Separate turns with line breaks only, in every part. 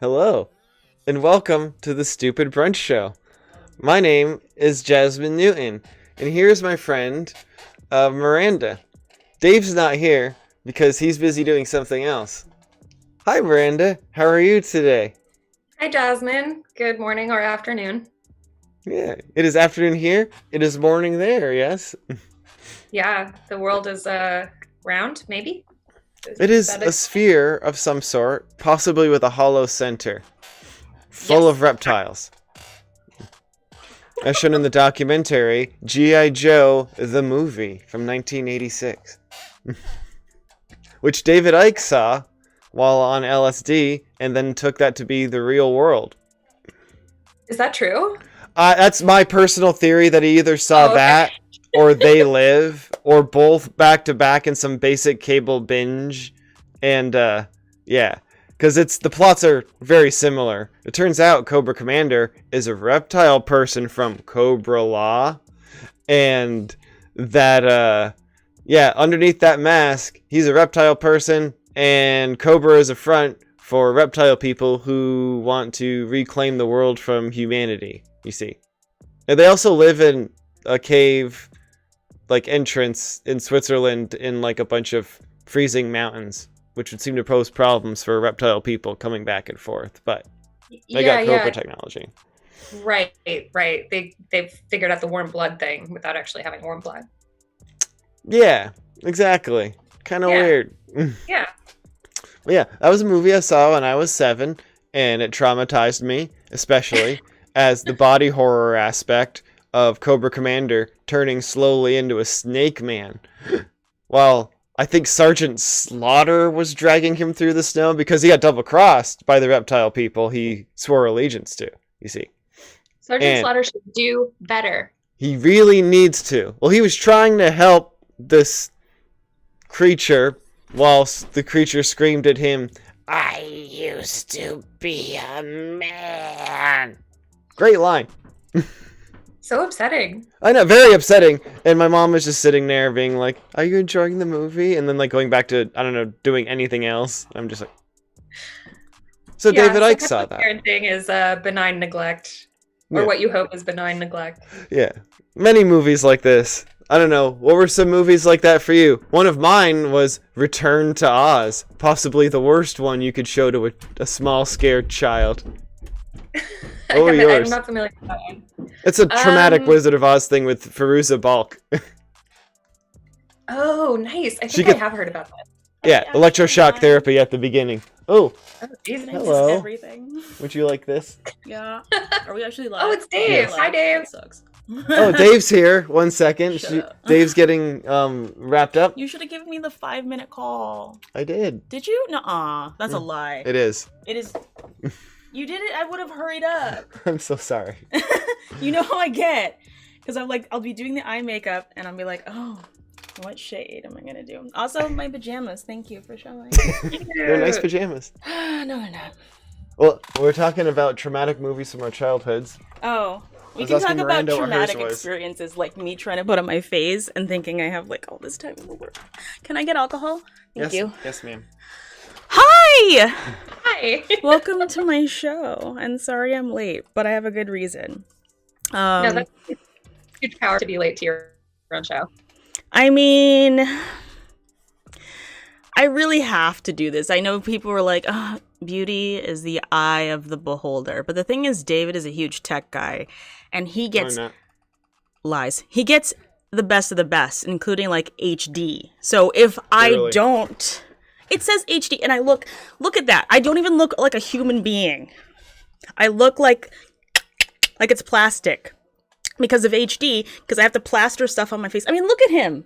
Hello, and welcome to the Stupid Brunch Show. My name is Jasmine Newton, and here's my friend, Miranda. Dave's not here because he's busy doing something else. Hi, Miranda. How are you today?
Hi, Jasmine. Good morning or afternoon.
Yeah, it is afternoon here. It is morning there, yes?
Yeah, the world is round, maybe?
It is
that
a sphere of some sort, possibly with a hollow center, full
Yes.
of reptiles. As shown in the documentary G.I. Joe, the movie from 1986, which David Icke saw while on LSD and then took that to be the real world.
Is that true?
That's my personal theory, that he either saw
Okay.
that or They Live or both back to back in some basic cable binge. And yeah, because the plots are very similar. It turns out Cobra Commander is a reptile person from Cobra Law, and that yeah, underneath that mask, he's a reptile person, and Cobra is a front for reptile people who want to reclaim the world from humanity, you see. And they also live in a cave, like, entrance in Switzerland in, like, a bunch of freezing mountains, which would seem to pose problems for reptile people coming back and forth, but they got Cobra technology.
Right. They've figured out the warm blood thing without actually having warm blood.
Yeah, exactly. Kind of weird.
Yeah.
But yeah, that was a movie I saw when I was 7, and it traumatized me, especially as the body horror aspect of Cobra Commander turning slowly into a snake man. While I think Sergeant Slaughter was dragging him through the snow because he got double-crossed by the reptile people he swore allegiance to, you see.
Sergeant Slaughter should do better.
He really needs to. Well, he was trying to help this creature whilst the creature screamed at him, "I used to be a man." Great line.
So upsetting.
I know, very upsetting. And my mom was just sitting there being like, "Are you enjoying the movie?" And then, like, going back to, I don't know, doing anything else. I'm just like... So yeah, David Icke saw that.
Parenting is benign neglect. Or what you hope is benign neglect.
Yeah. Many movies like this. I don't know. What were some movies like that for you? One of mine was Return to Oz. Possibly the worst one you could show to a small, scared child. What were yours?
I'm not familiar with that one.
It's a traumatic Wizard of Oz thing with Fairuza Balk.
Oh, nice. I think I have heard about that.
Yeah, electroshock therapy at the beginning. Oh, hello.
Everything.
Would you like this?
Yeah. Are we actually live?
Oh, it's Dave.
Yes.
Hi, Dave.
That sucks.
Oh, Dave's here. 1 second. Dave's getting wrapped up.
You should have given me the 5-minute call.
I did.
Did you? Nuh-uh. That's a lie.
It is.
It is. You did it. I would have hurried up.
I'm so sorry.
You know how I get. Because I'll be doing the eye makeup and I'll be like, oh, what shade am I going to do? Also, my pajamas. Thank you for showing.
They're nice pajamas.
No, they're not.
Well, we're talking about traumatic movies from our childhoods.
Oh. We can talk about traumatic experiences, like me trying to put on my face and thinking I have, like, all this time in the world. Can I get alcohol? Thank you.
Yes, ma'am.
Hi!
Hi.
Welcome to my show. And sorry I'm late, but I have a good reason.
No, that's huge power to be late to your own show.
I mean, I really have to do this. I know people were like, oh, beauty is the eye of the beholder. But the thing is, David is a huge tech guy. And he gets lies. He gets the best of the best, including, like, HD. So if I don't... It says HD, and I look at that. I don't even look like a human being. I look like it's plastic because of HD, because I have to plaster stuff on my face. I mean, look at him.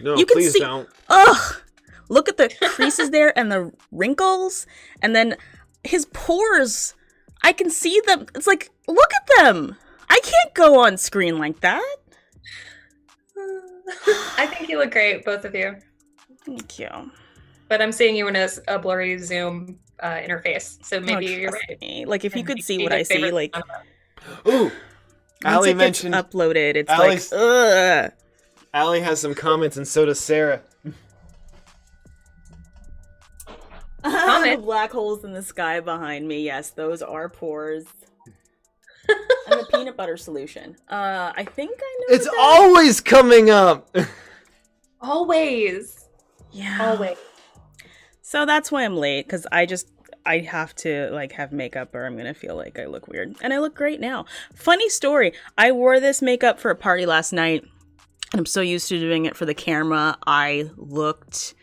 No, you can please see, don't.
Ugh. Look at the creases there and the wrinkles, and then his pores. I can see them. It's like, look at them. I can't go on screen like that.
I think you look great, both of you.
Thank you.
But I'm seeing you in a blurry Zoom interface, so maybe you're right.
Me. Like, if you could see what I see, like...
Ooh! Allie mentioned...
uploaded, it's Allie's, like, ugh!
Allie has some comments, and so does Sarah.
Comments?
see the black holes in the sky behind me. Yes, those are pores. And the peanut butter solution. I think I know.
It's always coming up.
Always.
Yeah.
Always.
So that's why I'm late, because I have to like have makeup or I'm gonna feel like I look weird. And I look great now. Funny story. I wore this makeup for a party last night. And I'm so used to doing it for the camera. I looked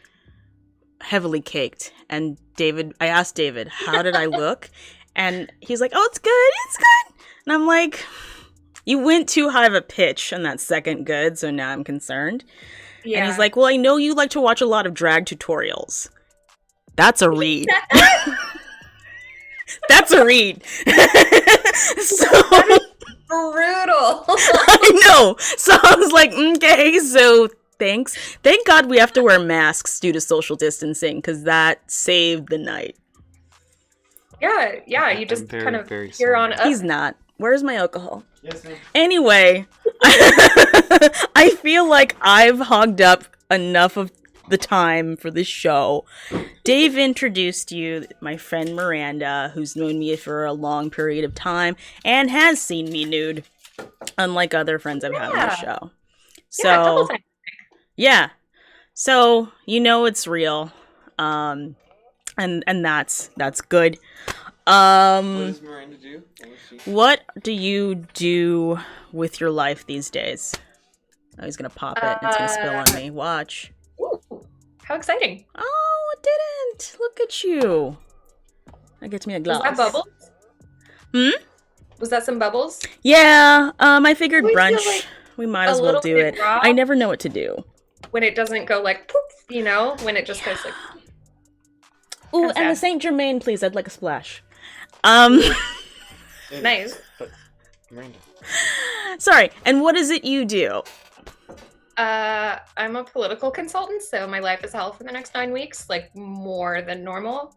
heavily caked. And I asked David, how did I look? And he's like, oh, it's good. And I'm like, you went too high of a pitch on that second good, so now I'm concerned. Yeah. And he's like, well, I know you like to watch a lot of drag tutorials. That's a read. That's a read. So
brutal.
I know. So I was like, okay, so thanks. Thank God we have to wear masks due to social distancing, because that saved the night.
Yeah, you just kind of hear on up.
He's not. Where's my alcohol?
Yes, ma'am.
Anyway, I feel like I've hogged up enough of the time for this show. Dave introduced you, my friend Miranda, who's known me for a long period of time and has seen me nude, unlike other friends I've had on the show. So, yeah. So, you know it's real. And that's good.
What does Miranda do?
What do you do with your life these days? Oh, he's gonna pop it. It's gonna spill on me. Watch.
Ooh, how exciting!
Oh, it didn't. Look at you. That gets me a glass.
Was that bubbles? Was that some bubbles?
Yeah. I figured brunch.
Like
we might as well do it. I never know what to do.
When it doesn't go like poof, when it just goes like.
Ooh, and the Saint Germain, please. I'd like a splash.
Nice.
But Miranda.
Sorry. And what is it you do?
I'm a political consultant, so my life is hell for the next 9 weeks, like more than normal.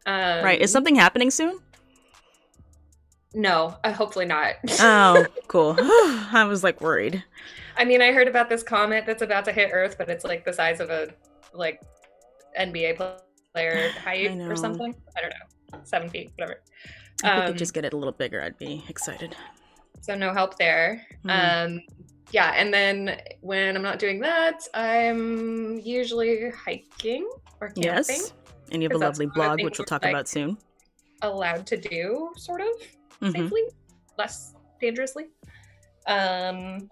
Right. Is something happening soon?
No, hopefully not.
Oh, cool. I was like worried.
I mean, I heard about this comet that's about to hit Earth, but it's like the size of a NBA player height or something. I don't know. 7 feet, whatever.
If we could just get it a little bigger, I'd be excited.
So no help there. Yeah, and then when I'm not doing that, I'm usually hiking or camping. Yes,
and you have a lovely blog, which we'll talk about soon.
Allowed to do, sort of, safely, less dangerously. And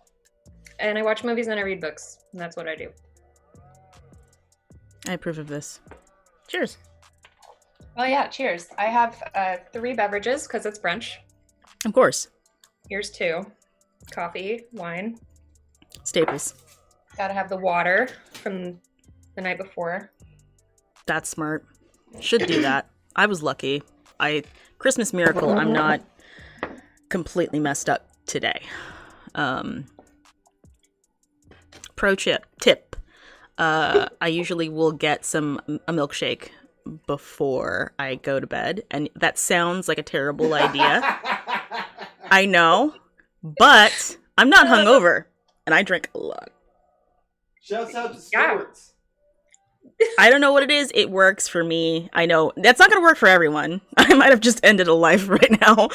I watch movies and I read books, and that's what I do.
I approve of this. Cheers.
Oh yeah, cheers. I have 3 beverages because it's brunch.
Of course.
Here's 2. Coffee, wine.
Staples.
Gotta have the water from the night before.
That's smart. Should do that. I was lucky. Christmas miracle, I'm not completely messed up today. Pro tip. I usually will get a milkshake before I go to bed, and that sounds like a terrible idea. I know, but I'm not hungover, and I drink a lot.
Shouts out to sports.
I don't know what it is. It works for me. I know that's not going to work for everyone. I might have just ended a life right now.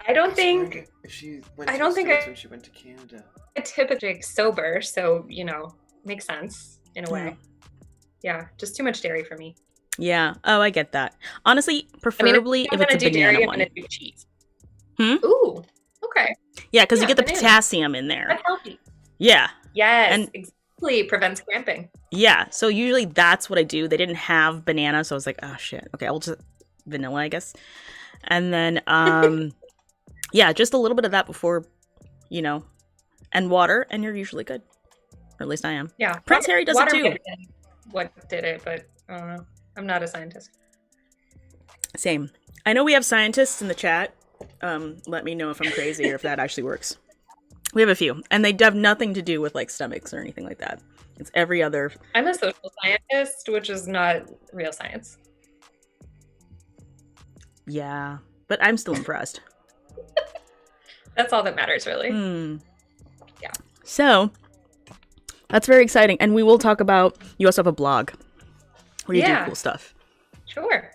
I don't think.
I don't think when she went to Canada.
I typically sober, so makes sense in a way. Yeah, just too much dairy for me.
Yeah. Oh, I get that. Honestly, preferably if it's a banana
dairy,
one.
I'm gonna do cheese. Ooh. Okay.
Yeah, because you get the potassium in there.
That's healthy.
Yeah.
Yes. And exactly. Prevents cramping.
Yeah. So usually that's what I do. They didn't have banana, so I was like, oh shit. Okay, I'll just vanilla, I guess. And then yeah, just a little bit of that before, and water, and you're usually good. Or at least I am.
Yeah.
Prince Harry does it too.
What did it, but I don't know. I'm not a scientist.
Same. I know we have scientists in the chat. Let me know if I'm crazy or if that actually works. We have a few, and they have nothing to do with like stomachs or anything like that. It's every other.
I'm a social scientist, which is not real science.
Yeah, but I'm still impressed.
That's all that matters, really. Yeah.
So that's very exciting, and we will talk about. You also have a blog. where you do cool stuff.
Sure.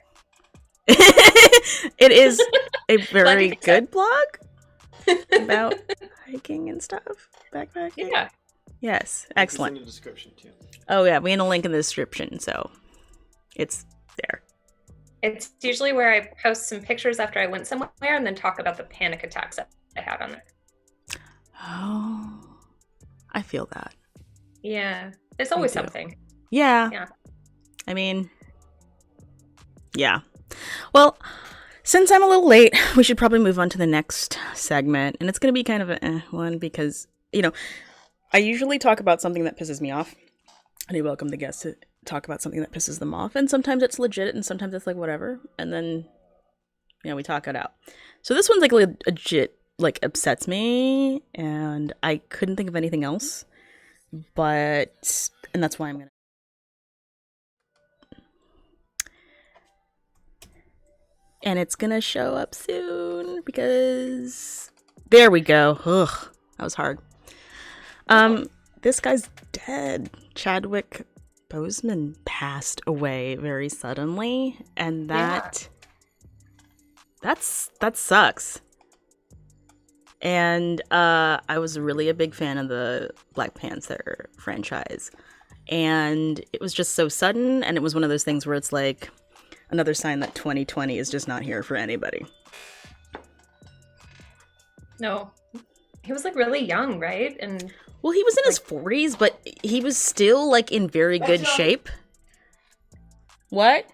It is a very good blog about hiking and stuff, backpacking.
Yeah.
Yes, excellent.
It's in the description too.
Oh yeah, we have a link in the description, so it's there.
It's usually where I post some pictures after I went somewhere and then talk about the panic attacks that I had on there.
Oh, I feel that.
Yeah, there's always something.
Yeah.
Yeah.
I mean, yeah. Well, since I'm a little late, we should probably move on to the next segment. And it's going to be kind of a one because, I usually talk about something that pisses me off. And I welcome the guests to talk about something that pisses them off. And sometimes it's legit and sometimes it's like whatever. And then, we talk it out. So this one's like legit, like upsets me. And I couldn't think of anything else. And that's why I'm going to. And it's gonna show up soon because there we go. Ugh, that was hard. This guy's dead. Chadwick Boseman passed away very suddenly, and that sucks. And I was really a big fan of the Black Panther franchise, and it was just so sudden, and it was one of those things where it's like another sign that 2020 is just not here for anybody.
No. He was like really young, right? And
well, he was in his 40s, but he was still like in very good shape. What?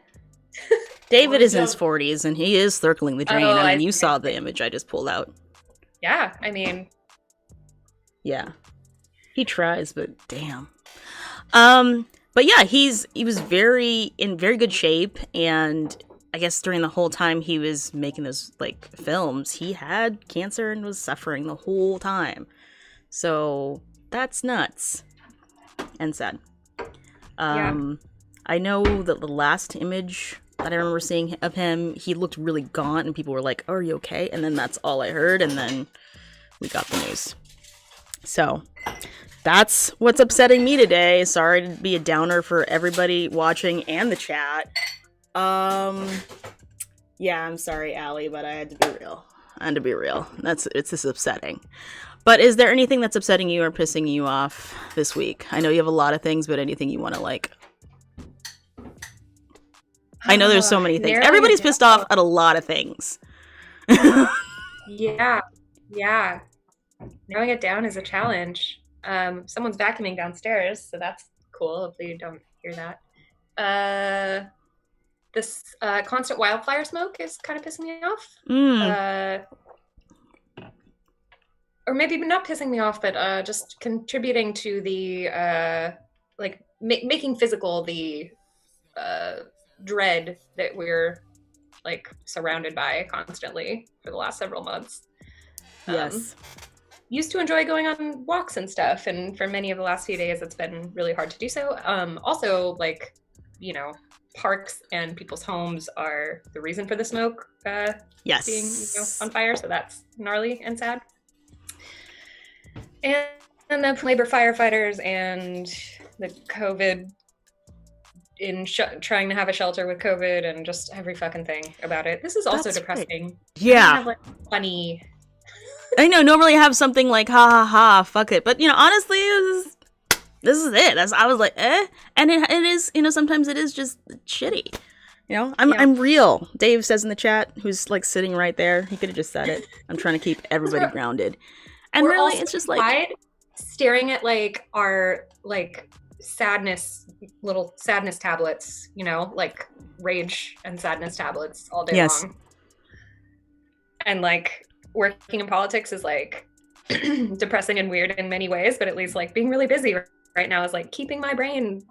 David is in his 40s and he is circling the drain. I mean, you saw the image I just pulled out.
Yeah, I mean.
Yeah. He tries, but damn. But yeah, he was in very good shape, and I guess during the whole time he was making those like films, he had cancer and was suffering the whole time. So that's nuts and sad. I know that the last image that I remember seeing of him, he looked really gaunt, and people were like, "Oh, are you okay?" And then that's all I heard, and then we got the news. So that's what's upsetting me today. Sorry to be a downer for everybody watching and the chat. Yeah, I'm sorry, Allie, but I had to be real. It's just upsetting. But is there anything that's upsetting you or pissing you off this week? I know you have a lot of things, but anything you want to like? I know there's so many things. Everybody's pissed off at a lot of things.
Yeah. Narrowing it down is a challenge. Someone's vacuuming downstairs, so that's cool. Hopefully you don't hear that. This constant wildfire smoke is kind of pissing me off. Or maybe not pissing me off, but just contributing to the making physical the dread that we're like surrounded by constantly for the last several months.
Yes.
Used to enjoy going on walks and stuff, and for many of the last few days it's been really hard to do so. Also, like, parks and people's homes are the reason for the smoke
yes.
being on fire, so that's gnarly and sad. And the labor firefighters and the COVID trying to have a shelter with COVID and just every fucking thing about it. This is also
That's
depressing.
Right. Yeah.
Have, like, funny.
I know, normally I have something like ha ha ha, fuck it. But honestly, this is it. I was like, and it is, sometimes it is just shitty. I'm real. Dave says in the chat, who's like sitting right there. He could have just said it. I'm trying to keep everybody grounded. And really, it's just like
staring at like our like little sadness tablets, like rage and sadness tablets all day long. And like working in politics is like depressing and weird in many ways, but at least like being really busy right now is like keeping my brain,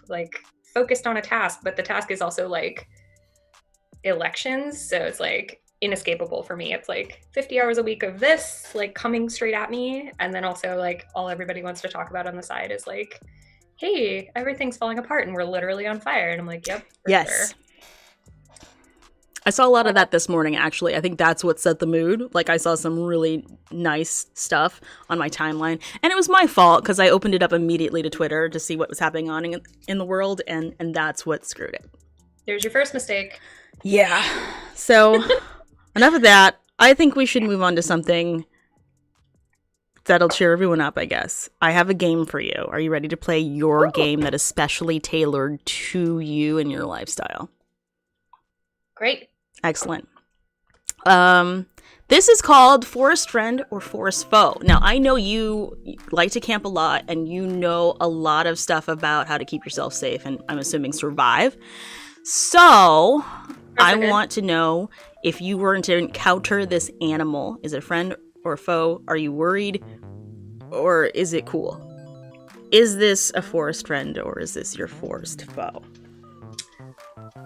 like focused on a task. But the task is also like elections, so it's like inescapable for me. It's like 50 hours a week of this like coming straight at me, and then also like all everybody wants to talk about on the side is like, hey, everything's falling apart and we're literally on fire. And I'm like, yep,
yes,
sure.
I saw a lot of that this morning, actually. I think that's what set the mood. Like, I saw some really nice stuff on my timeline. And it was my fault because I opened it up immediately to Twitter to see what was happening on in the world, and that's what screwed it.
There's your first mistake.
Yeah. So, enough of that. I think we should move on to something that'll cheer everyone up, I guess. I have a game for you. Are you ready to play your game that is specially tailored to you and your lifestyle?
Great.
Excellent. This is called Forest Friend or Forest Foe. Now, I know you like to camp a lot, and you know a lot of stuff about how to keep yourself safe, and I'm assuming survive. So, I want to know, if you were to encounter this animal, is it a friend or a foe? Are you worried? Or is it cool? Is this a forest friend or is this your forest foe?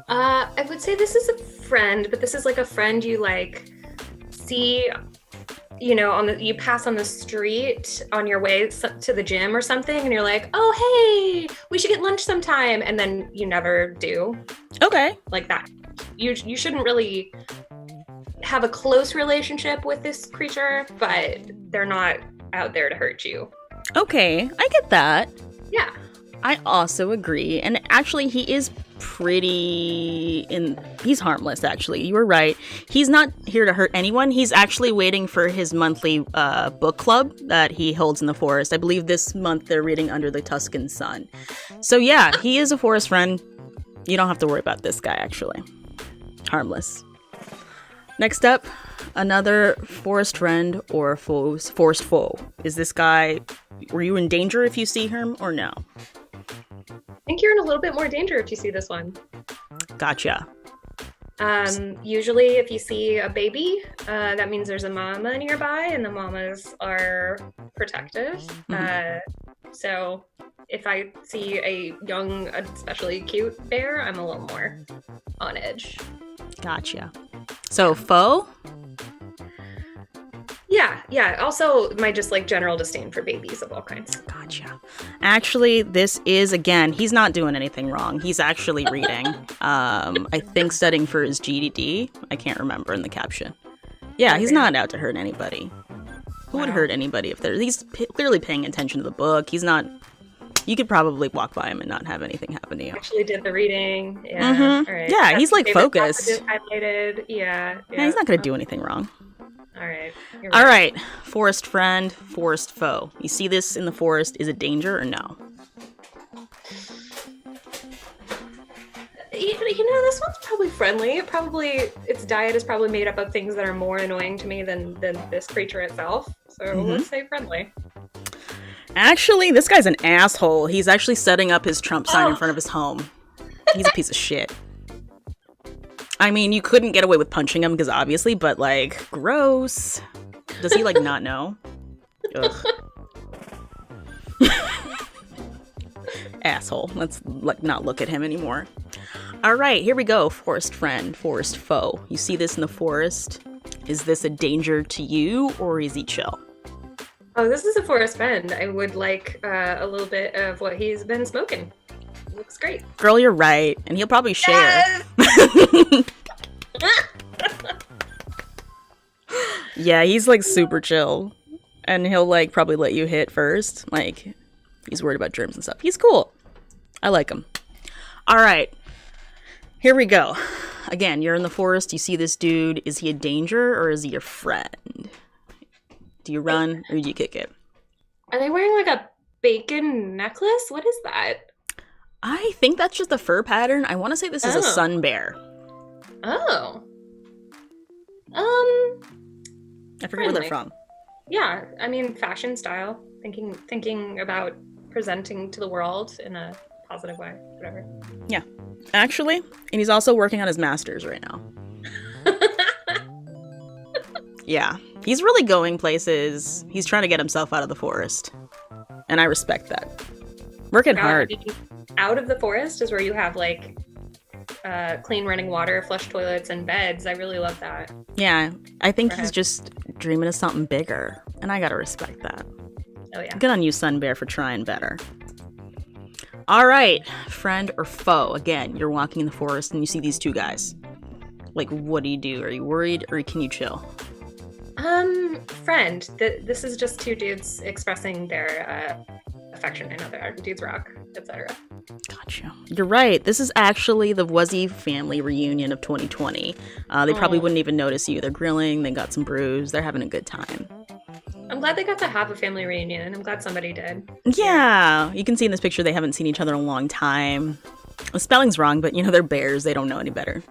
I would say this is a friend, but this is like a friend you like see, you know, you pass on the street on your way to the gym or something, and you're like, oh, hey, we should get lunch sometime. And then you never do. Okay. Like that. You shouldn't really have a close relationship with this creature, but they're not out there to hurt you.
Okay, I get that.
Yeah.
I also agree. And actually, he is he's harmless, actually. You were right. He's not here to hurt anyone. He's actually waiting for his monthly book club that he holds in the forest. I believe this month they're reading Under the Tuscan Sun. So yeah, he is a forest friend. You don't have to worry about this guy, actually. Harmless. Next up, another forest friend or forest foe. Is this guy, were you in danger if you see him or no?
I think you're in a little bit more danger if you see this one.
Gotcha.
Usually if you see a baby, that means there's a mama nearby, and the mamas are protective. So if I see a young, especially cute bear, I'm a little more on edge.
Gotcha. So foe?
Yeah. Also, my just like general disdain for babies of all kinds.
Gotcha. Actually, this is, again, he's not doing anything wrong. He's actually reading. I think studying for his GED. I can't remember in the caption. Yeah, okay. He's not out to hurt anybody. Who would hurt anybody if he's clearly paying attention to the book. He's not. You could probably walk by him and not have anything happen to you.
Actually did the reading. Yeah. All right.
Yeah, that's he's like focused.
Highlighted. Yeah,
he's not going to do anything wrong.
All right.
All right. Forest friend, forest foe. You see this in the forest. Is it danger or no?
You know, this one's probably friendly. Its diet is probably made up of things that are more annoying to me than this creature itself. So let's say friendly.
Actually, this guy's an asshole. He's actually setting up his Trump sign in front of his home. He's a piece of shit. I mean, you couldn't get away with punching him because obviously, but like, gross. Does he like not know? Ugh. Asshole. Let's like not look at him anymore. All right, here we go. Forest friend, forest foe. You see this in the forest. Is this a danger to you or is he chill?
Oh, this is a forest friend. I would like a little bit of what he's been smoking. Looks great.
Girl, you're right. And he'll probably share. Yes! Yeah, he's like super chill. And he'll like probably let you hit first. Like, he's worried about germs and stuff. He's cool. I like him. All right. Here we go. Again, you're in the forest. You see this dude. Is he a danger or is he your friend? Do you run or do you kick it?
Are they wearing like a bacon necklace? What is that?
I think that's just the fur pattern. I want to say this is a sun bear.
Oh.
I forget where they're from.
Yeah, I mean, fashion style. Thinking about presenting to the world in a positive way. Whatever.
Yeah. Actually, and he's also working on his master's right now. Yeah. He's really going places. He's trying to get himself out of the forest. And I respect that. Working hard.
Out of the forest is where you have like clean running water, flush toilets, and beds. I really love that.
Yeah. I think he's just dreaming of something bigger. And I gotta respect that.
Oh yeah.
Good on you, Sun Bear, for trying better. All right. Friend or foe. Again, you're walking in the forest and you see these two guys. Like, what do? Are you worried or can you chill?
Friend. This is just two dudes expressing their affection. I know there dudes rock, etc.
Gotcha. You're right. This is actually the Wuzzy family reunion of 2020. They probably wouldn't even notice you. They're grilling. They got some brews. They're having a good time.
I'm glad they got to have a family reunion, and I'm glad somebody did.
Yeah. You can see in this picture they haven't seen each other in a long time. The spelling's wrong, but they're bears. They don't know any better.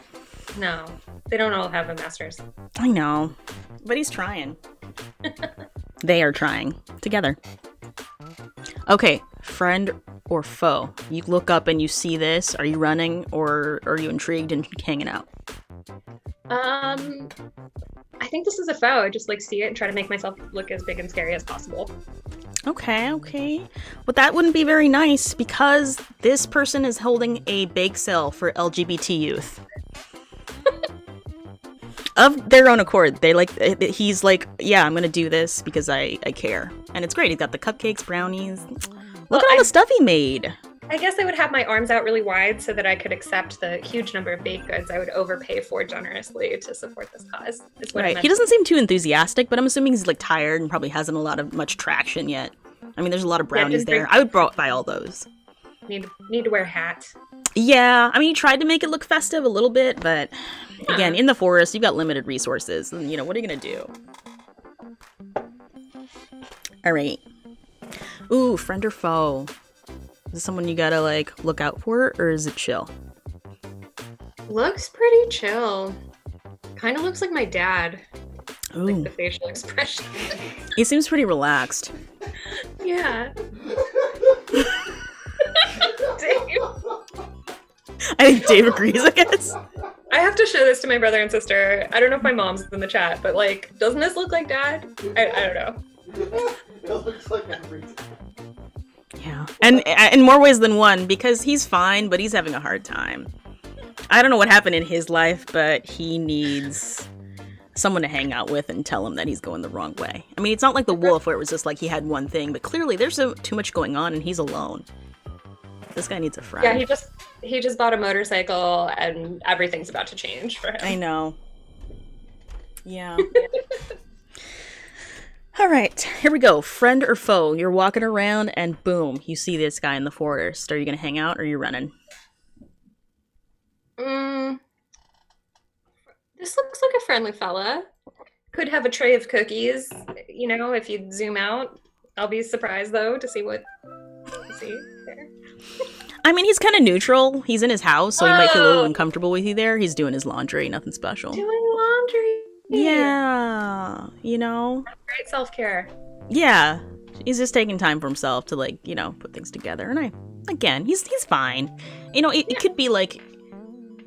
No, they don't all have a master's.
I know, but he's trying. They are trying together. Okay, friend or foe? You look up and you see this. Are you running or are you intrigued and hanging out?
I think this is a foe. I just see it and try to make myself look as big and scary as possible.
Okay. But that wouldn't be very nice because this person is holding a bake sale for LGBT youth. Of their own accord. He's like, yeah, I'm gonna do this because I care. And it's great. He's got the cupcakes, brownies. Look at all the stuff he made.
I guess I would have my arms out really wide so that I could accept the huge number of baked goods I would overpay for generously to support this cause.
Right. He doesn't seem too enthusiastic, but I'm assuming he's tired and probably hasn't much traction yet. I mean, there's a lot of brownies there. I would buy all those.
Need to wear a hat.
Yeah, I mean, he tried to make it look festive a little bit, but again, in the forest, you've got limited resources. And, what are you going to do? All right. Ooh, friend or foe? Is this someone you got to, look out for, or is it chill?
Looks pretty chill. Kind of looks like my dad.
Ooh.
The facial expression.
He seems pretty relaxed.
Yeah.
I think Dave agrees, I guess.
I have to show this to my brother and sister. I don't know if my mom's in the chat, but doesn't this look like dad? I don't know.
It looks like everything.
Yeah. And in more ways than one, because he's fine, but he's having a hard time. I don't know what happened in his life, but he needs someone to hang out with and tell him that he's going the wrong way. I mean, it's not like the wolf where it was just he had one thing, but clearly there's too much going on and he's alone. This guy needs a friend.
Yeah, he just bought a motorcycle and everything's about to change for him.
I know. Yeah. All right, here we go. Friend or foe? You're walking around and boom, you see this guy in the forest. Are you going to hang out or are you running?
This looks like a friendly fella. Could have a tray of cookies. If you zoom out. I'll be surprised though to see what you see there.
I mean, he's kind of neutral. He's in his house, so he might feel a little uncomfortable with you there. He's doing his laundry, nothing special.
Doing laundry.
Yeah,
Great self-care.
Yeah, he's just taking time for himself to put things together. And he's fine. It could be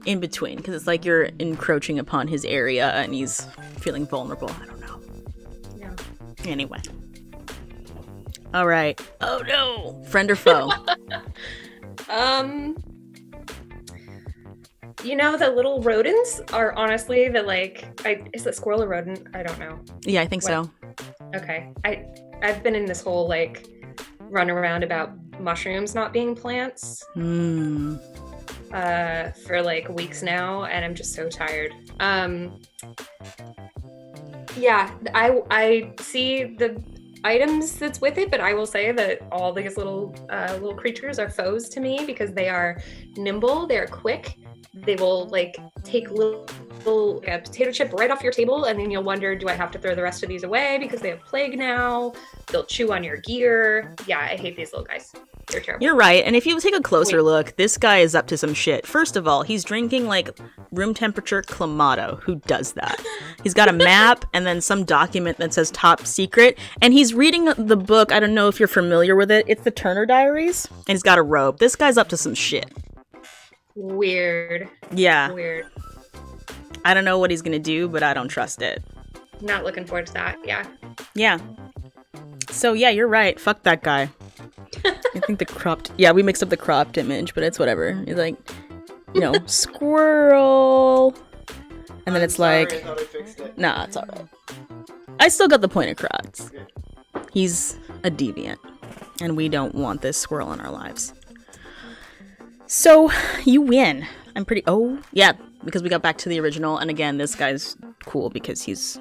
in between because it's you're encroaching upon his area and he's feeling vulnerable. I don't know.
Yeah.
Anyway. All right. Oh no, friend or foe?
The little rodents are honestly is it squirrel or rodent? I don't know.
Yeah, I think so.
Okay. I've been in this whole run around about mushrooms not being plants for weeks now, and I'm just so tired. Yeah, I see the items that's with it, but I will say that all these little creatures are foes to me because they are nimble, they're quick, they will take little a potato chip right off your table, and then you'll wonder, do I have to throw the rest of these away because they have plague now? They'll chew on your gear. Yeah, I hate these little guys. They're terrible.
You're right, and if you take a closer look, this guy is up to some shit. First of all, he's drinking room temperature Clamato. Who does that? He's got a map and then some document that says top secret, and he's reading the book. I don't know if you're familiar with it. It's the Turner Diaries, and he's got a robe. This guy's up to some shit.
Weird.
Yeah.
Weird.
I don't know what he's gonna do, but I don't trust it.
Not looking forward to that. Yeah.
Yeah. So yeah, you're right. Fuck that guy. I think the cropped... Yeah, we mixed up the cropped image, but it's whatever. He's squirrel. And then it's
sorry, I thought I fixed it.
Nah, it's alright. I still got the point across.
Okay.
He's a deviant. And we don't want this squirrel in our lives. So, you win. I'm pretty... Oh, yeah. because we got back to the original, and again, this guy's cool because he's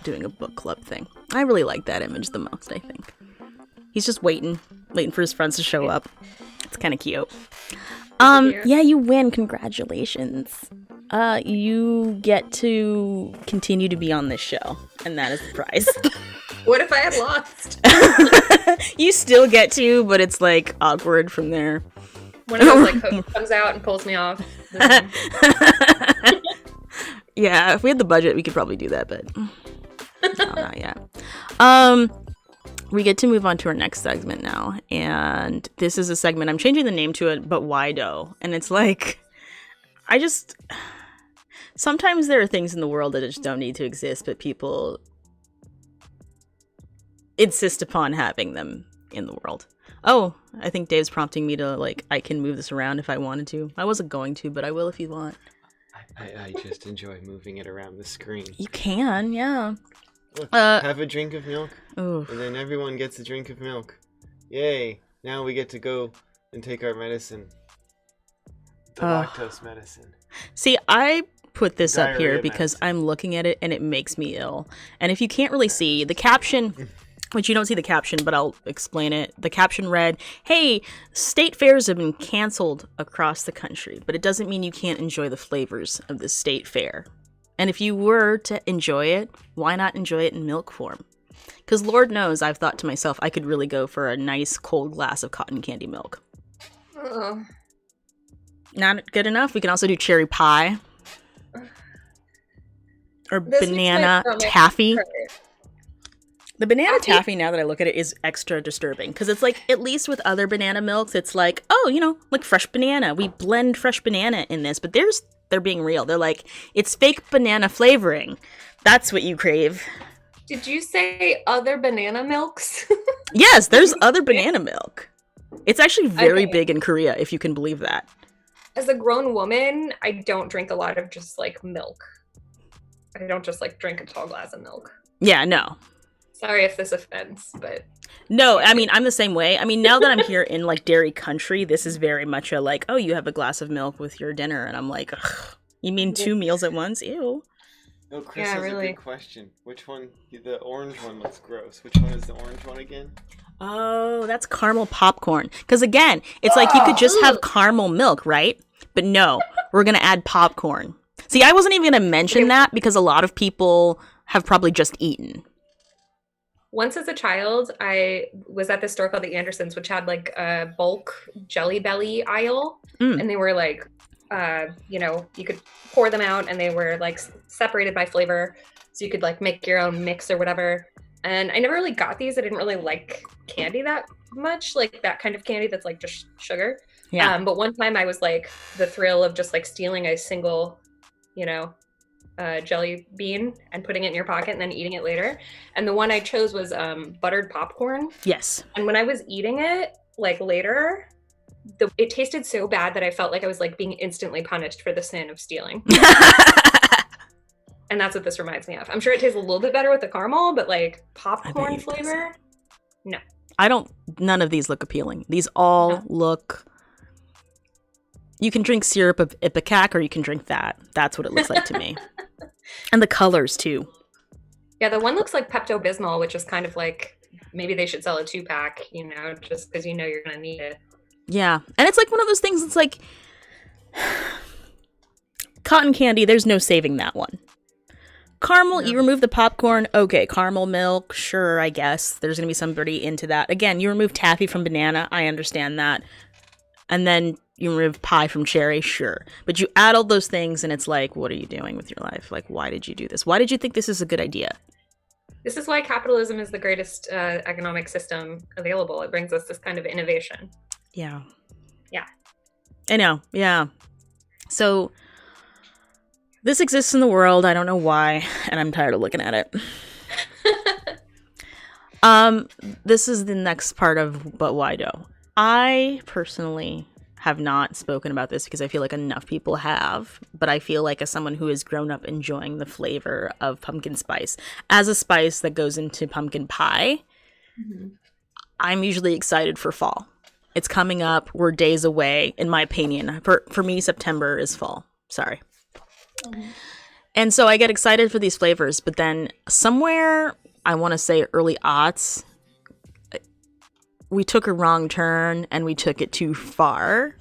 doing a book club thing. I really like that image the most, I think. He's just waiting for his friends to show up. It's kind of cute. Yeah, you win. Congratulations. You get to continue to be on this show, and that is the prize.
What if I had lost?
You still get to, but it's like awkward from there.
One of those like hooks comes out and pulls me off.
Yeah, if we had the budget, we could probably do that, but no, not yet. We get to move on to our next segment now, and this is a segment, I'm changing the name to it, but why do? And it's like, sometimes there are things in the world that just don't need to exist, but people insist upon having them in the world. Oh, I think Dave's prompting me to, like, I can move this around if I wanted to. I wasn't going to, but I will if you want.
I just enjoy moving it around the screen.
You can, yeah.
Look, have a drink of milk,
oof.
And then everyone gets a drink of milk. Yay! Now we get to go and take our medicine. The lactose medicine.
See, I put this up here because
medicine.
I'm looking at it and it makes me ill. And if you can't really see, the caption, which you don't see the caption, but I'll explain it. The caption read, hey, state fairs have been canceled across the country, but it doesn't mean you can't enjoy the flavors of the state fair. And if you were to enjoy it, why not enjoy it in milk form? Because Lord knows I've thought to myself, I could really go for a nice cold glass of cotton candy milk. Not good enough? We can also do cherry pie. Or banana taffy. The banana taffy, now that I look at it, is extra disturbing. Because it's like, at least with other banana milks, it's like, oh, you know, like fresh banana. We blend fresh banana in this. But they're being real. They're like, it's fake banana flavoring. That's what you crave.
Did you say other banana milks?
Yes, there's other banana milk. It's actually very big in Korea, if you can believe that.
As a grown woman, I don't drink a lot of just like milk. I don't just like drink a tall glass of milk.
Yeah, no.
Sorry if this offends, but...
No, I mean, I'm the same way. I mean, now that I'm here in, like, dairy country, this is very much a, like, oh, you have a glass of milk with your dinner. And I'm like, ugh, you mean 2 meals at once? Ew.
Oh, Chris has a good question. Which one? The orange one looks gross. Which one is the orange one again?
Oh, that's caramel popcorn. Because, again, it's like you could just have caramel milk, right? But no, we're going to add popcorn. See, I wasn't even going to mention that because a lot of people have probably just eaten.
Once as a child, I was at this store called the Andersons, which had like a bulk Jelly Belly aisle. And they were like, you know, you could pour them out and they were like separated by flavor. So you could like make your own mix or whatever. And I never really got these. I didn't really like candy that much, like that kind of candy that's like just sugar.
Yeah.
But one time I was like the thrill of just like stealing a single, you know, jelly bean and putting it in your pocket and then eating it later. And the one I chose was buttered popcorn.
Yes.
And when I was eating it, like later, it tasted so bad that I felt like I was like being instantly punished for the sin of stealing. And that's what this reminds me of. I'm sure it tastes a little bit better with the caramel, but like popcorn flavor, no.
None of these look appealing. These all look... You can drink syrup of Ipecac or you can drink that. That's what it looks like to me. And the colors, too.
Yeah, the one looks like Pepto-Bismol, which is kind of like, maybe they should sell a 2-pack, you know, just because you know you're going to need it.
Yeah. And it's like one of those things, it's like... Cotton candy, there's no saving that one. Caramel, you remove the popcorn, okay, caramel milk, sure, I guess. There's going to be somebody into that. Again, you remove taffy from banana, I understand that. And then you remove pie from cherry, sure. But you add all those things and it's like, what are you doing with your life? Like, why did you do this? Why did you think this is a good idea?
This is why capitalism is the greatest economic system available. It brings us this kind of innovation.
Yeah.
Yeah.
I know, yeah. So, this exists in the world. I don't know why, and I'm tired of looking at it. This is the next part of But Why Do? I personally have not spoken about this because I feel like enough people have, but I feel like as someone who has grown up enjoying the flavor of pumpkin spice as a spice that goes into pumpkin pie, I'm usually excited for fall. It's coming up. We're days away, in my opinion. For me, September is fall. Sorry. And so I get excited for these flavors, but then somewhere, I want to say early aughts, we took a wrong turn and we took it too far.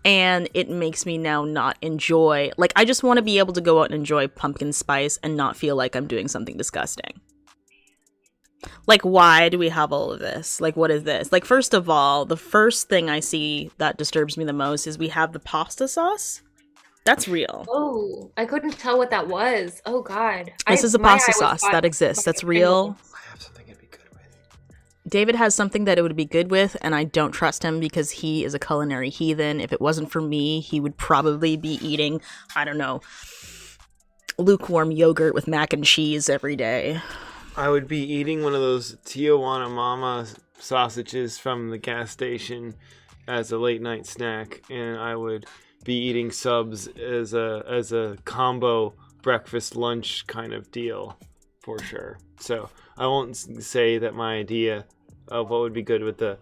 And it makes me now not enjoy, like, I just want to be able to go out and enjoy pumpkin spice and not feel like I'm doing something disgusting. Like, why do we have all of this? Like, what is this? Like, first of all, the first thing I see that disturbs me the most is we have the pasta sauce. That's real.
Oh, I couldn't tell what that was. Oh, God.
This is a pasta sauce that exists. That's real.
I have something it'd be good with.
David has something that it would be good with, and I don't trust him because he is a culinary heathen. If it wasn't for me, he would probably be eating, I don't know, lukewarm yogurt with mac and cheese every day.
I would be eating one of those Tijuana Mama sausages from the gas station as a late night snack, and I would be eating subs as a combo breakfast lunch kind of deal for sure. So I won't say that my idea of what would be good with the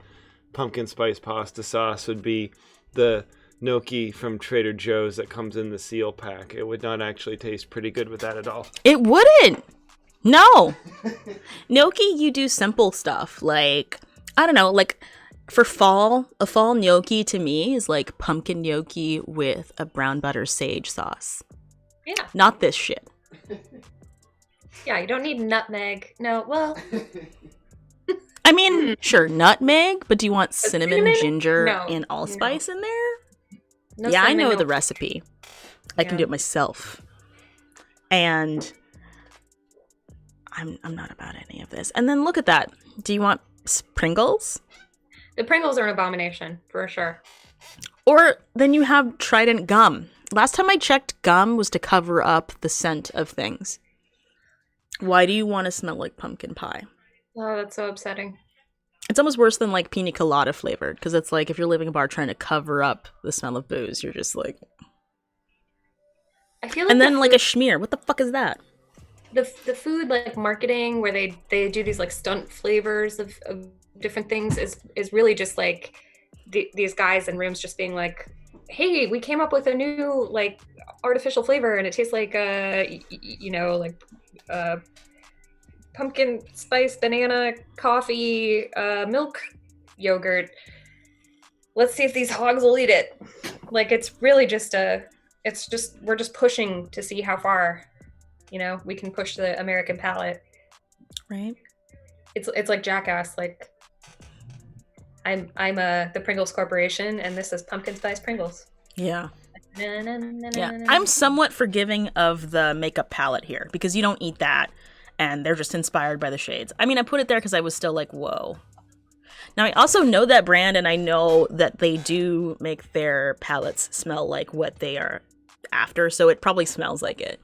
pumpkin spice pasta sauce would be the gnocchi from Trader Joe's that comes in the seal pack. It would not actually taste pretty good with that at all.
It wouldn't. No. Gnocchi, you do simple stuff. Like, I don't know, like for fall, a fall gnocchi to me is like pumpkin gnocchi with a brown butter sage sauce.
Yeah.
Not this shit.
Yeah, you don't need nutmeg. No, well.
I mean, sure, nutmeg, but do you want cinnamon, ginger,
No,
and allspice in there?
No
yeah, I
cinnamon,
know
no-
the recipe. I can do it myself. And I'm not about any of this. And then look at that. Do you want Pringles?
The Pringles are an abomination, for sure.
Or then you have Trident gum. Last time I checked, gum was to cover up the scent of things. Why do you want to smell like pumpkin pie?
Oh, that's so upsetting.
It's almost worse than like pina colada flavored, because it's like if you're leaving a bar trying to cover up the smell of booze, you're just like...
I feel like
And then like a schmear. What the fuck is that?
the food like marketing where they do these like stunt flavors of different things is really just like these guys in rooms just being like, hey, we came up with a new like artificial flavor and it tastes like pumpkin spice banana coffee milk yogurt. Let's see if these hogs will eat it. Like it's really just we're just pushing to see how far we can push the American palate.
Right.
It's like Jackass. Like I'm the Pringles Corporation, and this is pumpkin spice Pringles.
Yeah.
Na, na, na, na,
Yeah.
na, na.
I'm somewhat forgiving of the makeup palette here because you don't eat that and they're just inspired by the shades. I mean, I put it there because I was still like, whoa. Now, I also know that brand and I know that they do make their palettes smell like what they are after, so it probably smells like it.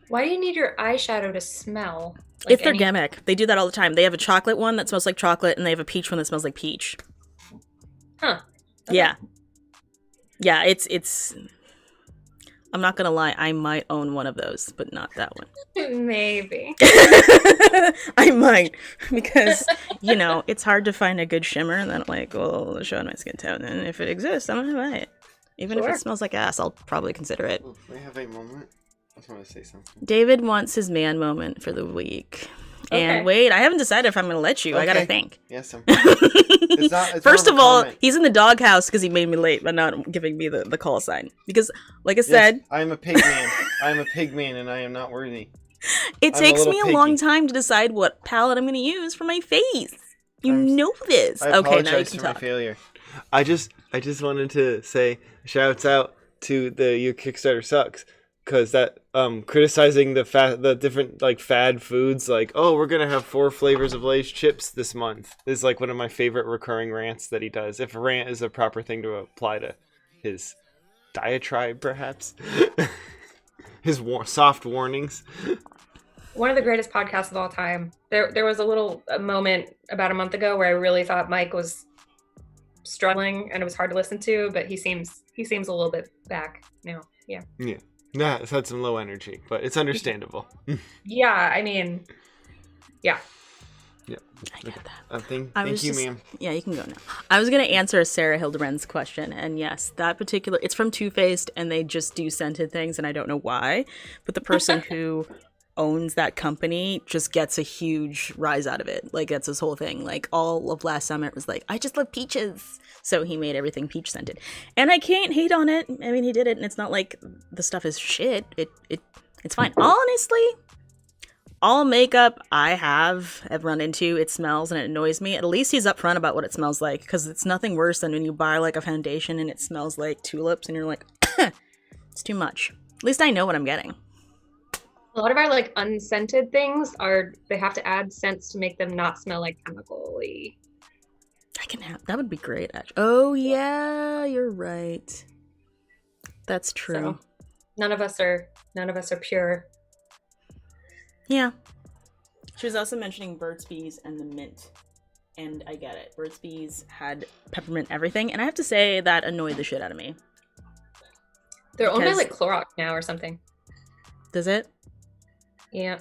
Why do you need your eyeshadow to smell? Like
It's their gimmick. They do that all the time. They have a chocolate one that smells like chocolate and they have a peach one that smells like peach.
Huh. Okay.
Yeah. Yeah, it's I'm not gonna lie, I might own one of those, but not that one.
Maybe.
I might, because, it's hard to find a good shimmer, and then like, well, show my skin tone, and if it exists, I'm gonna buy it. Even if
Sure.
it smells like ass, I'll probably consider it.
Oh, may I have a moment? I just want to say something.
David wants his man moment for the week.
Okay.
And wait, I haven't decided if I'm gonna let you. I gotta
Okay.
think.
Yes, it's
First
more
of
a
all,
comment.
he's in the doghouse because he made me late by not giving me the call sign. Because, like I said,
Yes, I am a pig man. I am a pig man, and I am not worthy.
it
I'm a
takes
little
me a long
piggy.
time to decide what palette I'm gonna use for my face. You
I'm s-
know this.
I
Okay, now you
apologize
can
for my
talk.
failure. I just wanted to say shouts out to your Kickstarter sucks, because that criticizing the different like fad foods, like, oh, we're gonna have 4 flavors of Lay's chips this month, is like one of my favorite recurring rants that he does. If a rant is a proper thing to apply to his diatribe, perhaps. His soft warnings.
One of the greatest podcasts of all time. There was a moment about a month ago where I really thought Mike was struggling and it was hard to listen to, but he seems a little bit back now. Yeah.
Yeah. Nah, it's had some low energy, but it's understandable.
Yeah, I mean, yeah.
Yeah.
I get that.
Thank you, ma'am.
Yeah, you can go now. I was going to answer Sarah Hildebrand's question, and yes, that particular, it's from Too Faced, and they just do scented things, and I don't know why, but the person who owns that company just gets a huge rise out of it. Like, that's his whole thing. Like, all of last summer, it was like, I just love peaches. So he made everything peach scented. And I can't hate on it. I mean, he did it, and it's not like the stuff is shit. It's fine. Honestly, all makeup I've run into, it smells and it annoys me. At least he's upfront about what it smells like, because it's nothing worse than when you buy like a foundation and it smells like tulips and you're like, it's too much. At least I know what I'm getting.
A lot of our like unscented things they have to add scents to make them not smell like chemical-y.
That would be great, actually. Oh yeah, you're right. That's true.
So, none of us are pure.
Yeah. She was also mentioning Burt's Bees and the mint. And I get it. Burt's Bees had peppermint everything. And I have to say that annoyed the shit out of me.
They're owned by like Clorox now or something.
Does it?
Yeah.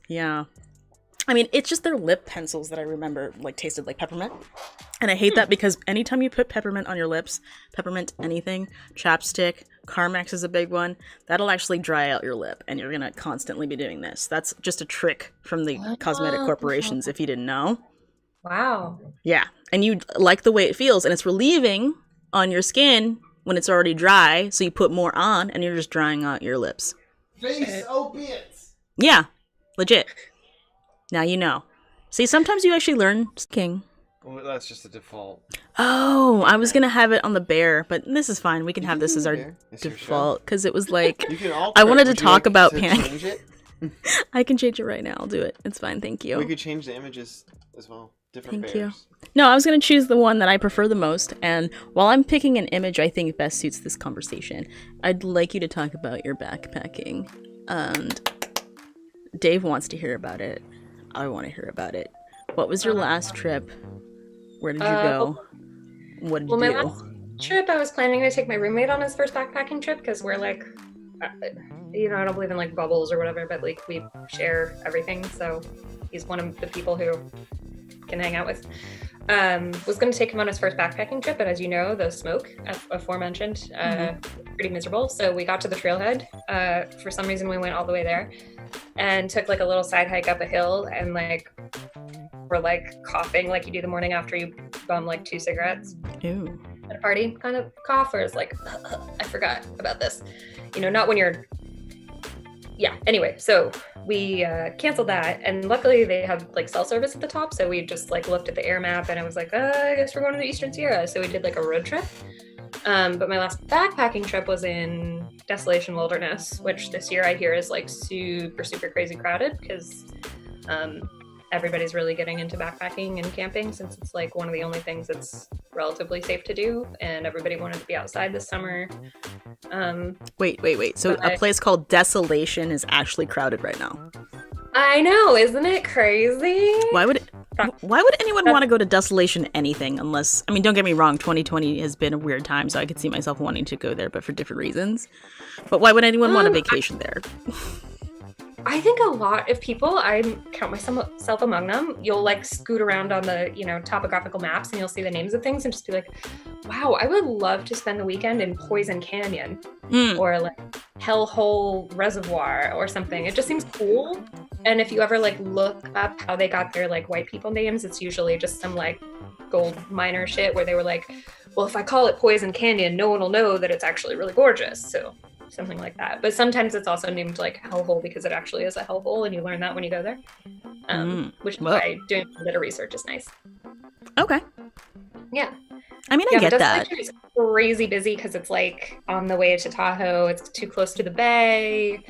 Yeah. I mean, it's just their lip pencils that I remember like tasted like peppermint. And I hate that because anytime you put peppermint on your lips, peppermint anything, chapstick, Carmex is a big one, that'll actually dry out your lip, and you're gonna constantly be doing this. That's just a trick from the cosmetic corporations, if you didn't know.
Wow.
Yeah, and you like the way it feels, and it's relieving on your skin when it's already dry, so you put more on, and you're just drying out your lips.
Face opiates.
Yeah, legit. Now you know. See, sometimes you actually learn, King.
Well, that's just a default.
Oh, I was gonna have it on the bear, but this is fine. We can have this as our default because it was like I wanted to talk about panic. I can change it right now. I'll do it. It's fine. Thank you.
We could change the images as well. Different
Thank
bears.
you. No, I was gonna choose the one that I prefer the most, and while I'm picking an image I think best suits this conversation, I'd like you to talk about your backpacking. And Dave wants to hear about it. I want to hear about it. What was your last trip? Where did you go? What did you do?
My last trip, I was planning to take my roommate on his first backpacking trip because we're like, I don't believe in like bubbles or whatever, but like we share everything. So he's one of the people who can hang out with. Was going to take him on his first backpacking trip, but as you know, the smoke aforementioned, pretty miserable. So we got to the trailhead. For some reason, we went all the way there and took like a little side hike up a hill, and like we're like coughing like you do the morning after you bum like 2 cigarettes.
Ew.
At a party kind of cough, or it's like I forgot about this. Not when you're. Yeah. Anyway, so we canceled that, and luckily they have like cell service at the top, so we just like looked at the air map, and I was like, I guess we're going to the Eastern Sierra. So we did like a road trip. But my last backpacking trip was in Desolation Wilderness, which this year I hear is like super, super crazy crowded because everybody's really getting into backpacking and camping since it's like one of the only things that's relatively safe to do, and everybody wanted to be outside this summer.
Wait. So a place called Desolation is actually crowded right now.
I know, isn't it crazy?
Why would anyone want to go to Desolation anything unless, I mean, don't get me wrong, 2020 has been a weird time, so I could see myself wanting to go there, but for different reasons. But why would anyone want a vacation there?
I think a lot of people, I count myself among them, you'll like scoot around on the, topographical maps, and you'll see the names of things and just be like, wow, I would love to spend the weekend in Poison Canyon or like Hellhole Reservoir or something. It just seems cool. And if you ever like look up how they got their like white people names, it's usually just some like gold miner shit where they were like, well, if I call it Poison Canyon, no one will know that it's actually really gorgeous. So something like that. But sometimes it's also named like Hellhole because it actually is a hellhole, and you learn that when you go there. Which is why doing a bit of research is nice.
Okay.
Yeah.
I mean, I get that.
It's crazy busy because it's like on the way to Tahoe. It's too close to the bay.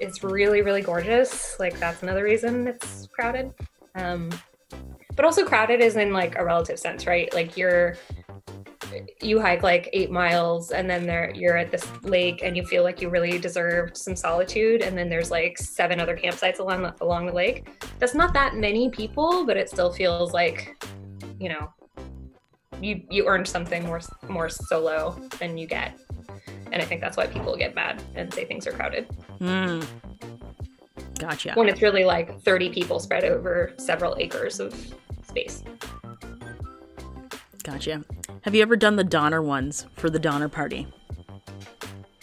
It's really, really gorgeous. Like that's another reason it's crowded. But also crowded is in like a relative sense, right? Like you hike like 8 miles, and then you're at this lake, and you feel like you really deserved some solitude, and then there's like 7 other campsites along the lake. That's not that many people, but it still feels like you earned something more solo than you get. And I think that's why people get mad and say things are crowded.
Gotcha.
When it's really like 30 people spread over several acres of space.
Gotcha. Have you ever done the Donner ones for the Donner Party?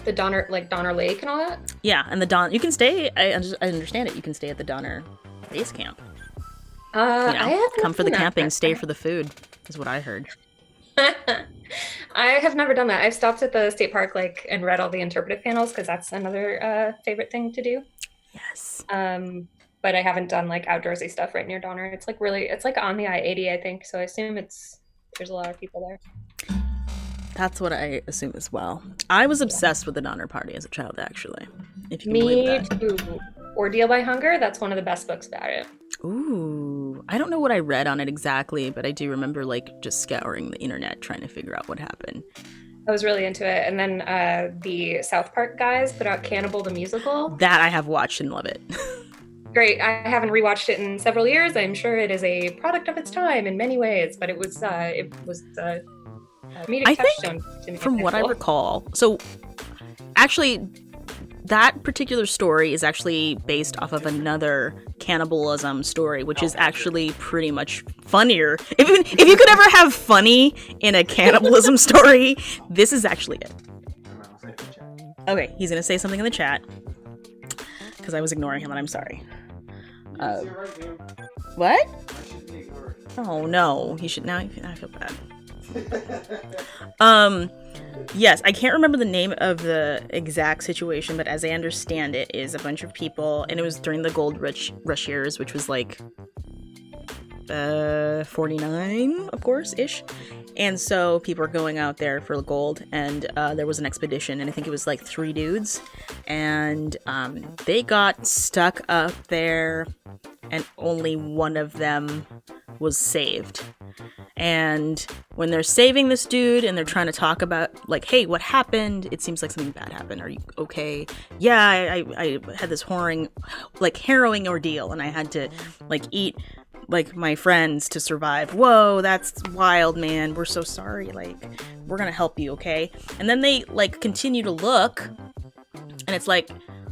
The Donner, like Donner Lake and all that?
Yeah, and the Donner, you can stay, I understand it, you can stay at the Donner base camp.
I have
come for the camping, stay for the food, is what I heard.
I have never done that. I've stopped at the state park like and read all the interpretive panels because that's another favorite thing to do.
Yes.
But I haven't done like outdoorsy stuff right near Donner. It's like on the I-80, I think. So I assume there's a lot of people there.
That's what I assume as well. I was obsessed with the Donner Party as a child, actually. If you can
Me
believe that.
too. Ordeal by Hunger. That's one of the best books about it.
Ooh, I don't know what I read on it exactly, but I do remember like just scouring the internet trying to figure out what happened.
I was really into it. And then the South Park guys put out Cannibal the Musical.
That I have watched and love it.
Great. I haven't rewatched it in several years. I'm sure it is a product of its time in many ways, but it was a comedic touchstone to me.
From what I recall, so actually that particular story is actually based off of another cannibalism story, which is actually pretty much funnier. If you could ever have funny in a cannibalism story, this is actually it. Okay, he's gonna say something in the chat because I was ignoring him, and I'm sorry. What? Oh no, he should now. I feel bad. Yes, I can't remember the name of the exact situation, but as I understand it, is a bunch of people, and it was during the gold rush years, which was like 49, of course, ish. And so people are going out there for gold, and there was an expedition, and I think it was like 3 dudes, and they got stuck up there, and only one of them was saved. And when they're saving this dude and they're trying to talk about like, hey, what happened? It seems like something bad happened. Are you okay? Yeah, I had this harrowing ordeal, and I had to like eat like my friends to survive. Whoa, that's wild, man. We're so sorry. Like, we're gonna help you, okay? And then they like continue to look, and it's like,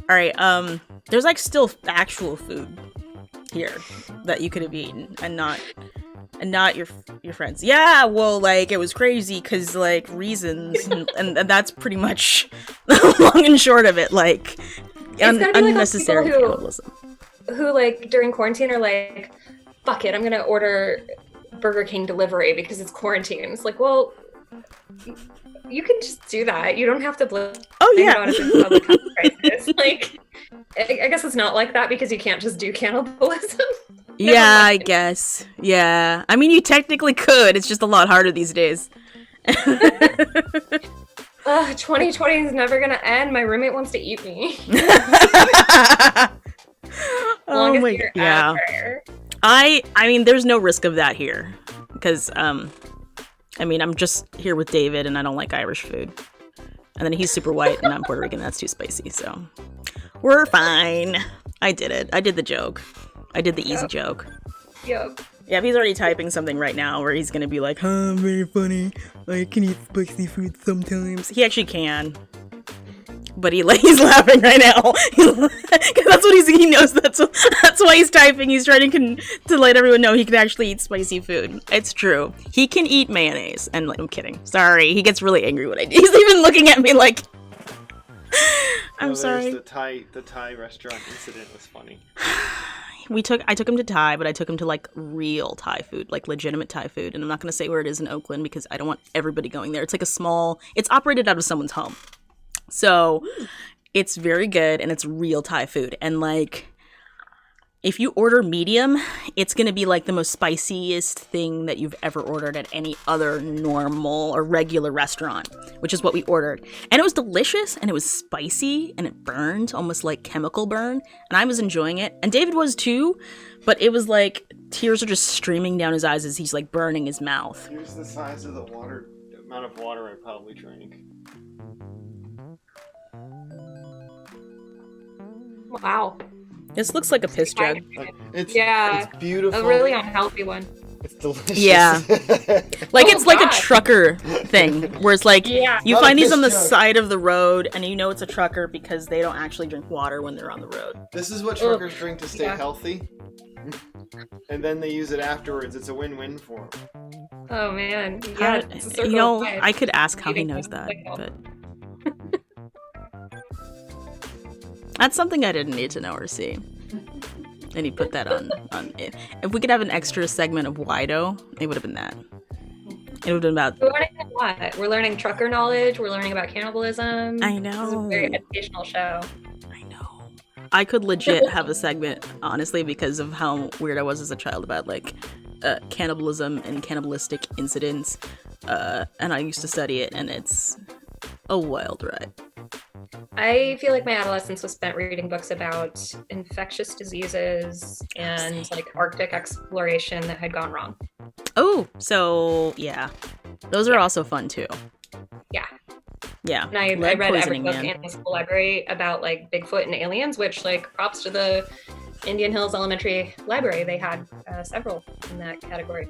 all right, there's like still actual food here that you could have eaten, and not your friends. Yeah, well, like, it was crazy because like reasons, and that's pretty much the long and short of it. Like, unnecessary cannibalism.
Who like during quarantine are like, fuck it, I'm gonna order Burger King delivery because it's quarantine. It's like, well, you can just do that. You don't have to blame it on a public health crisis. Like, I guess it's not like that because you can't just do cannibalism.
Yeah, I guess. Yeah. I mean, you technically could. It's just a lot harder these days.
2020 is never gonna end. My roommate wants to eat me.
Oh my god. Yeah. I mean, there's no risk of that here because I mean, I'm just here with David, and I don't like Irish food. And then he's super white, and I'm Puerto Rican. That's too spicy, so we're fine. I did it. I did the joke. I did the easy joke.
Yep.
Yeah, he's already typing something right now where he's gonna be like, I'm very funny. I can eat spicy food sometimes. He actually can. But he's laughing right now. That's what he knows. That's why he's typing. He's trying to let everyone know he can actually eat spicy food. It's true. He can eat mayonnaise. And I'm kidding. Sorry. He gets really angry when I do. He's even looking at me like, I'm sorry.
The Thai restaurant incident was funny.
I took him to Thai, but I took him to like real Thai food, like legitimate Thai food. And I'm not going to say where it is in Oakland because I don't want everybody going there. It's like it's operated out of someone's home. So it's very good, and it's real Thai food. And like, if you order medium, it's going to be like the most spiciest thing that you've ever ordered at any other normal or regular restaurant, which is what we ordered. And it was delicious, and it was spicy, and it burned, almost like chemical burn. And I was enjoying it. And David was too, but it was like tears are just streaming down his eyes as he's like burning his mouth.
Here's the size of the amount of water I probably drank.
Wow.
This looks like a piss jug.
It's
yeah,
it's beautiful.
a really unhealthy one.
It's delicious.
Yeah. Like, it's like a
God.
trucker thing, where it's like,
Yeah.
you
Not
find
a
these on the
fish jug.
side of the road, and you know it's a trucker because they don't actually drink water when they're on the road.
This is what truckers drink to stay
Yeah.
healthy. And then they use it afterwards. It's a win-win for them.
Oh man. Yeah. it's a circle
You know,
of life.
I could ask how he
Eating
knows that,
like
but... That's something I didn't need to know or see. And he put that on it. If we could have an extra segment of Wido, it would have been that. It would have been about...
We're learning a lot. We're learning trucker knowledge. We're learning about cannibalism.
I
This is
know.
a very educational show.
I know. I could legit have a segment, honestly, because of how weird I was as a child about, like, cannibalism and cannibalistic incidents. And I used to study it, and it's a wild ride.
I feel like my adolescence was spent reading books about infectious diseases and like Arctic exploration that had gone wrong.
Oh, so, yeah. Those are also fun, too.
Yeah.
Yeah.
And I
Lead
read every
poisoning,
book
man.
in the school library about like Bigfoot and aliens, which like props to the Indian Hills Elementary Library. They had several in that category.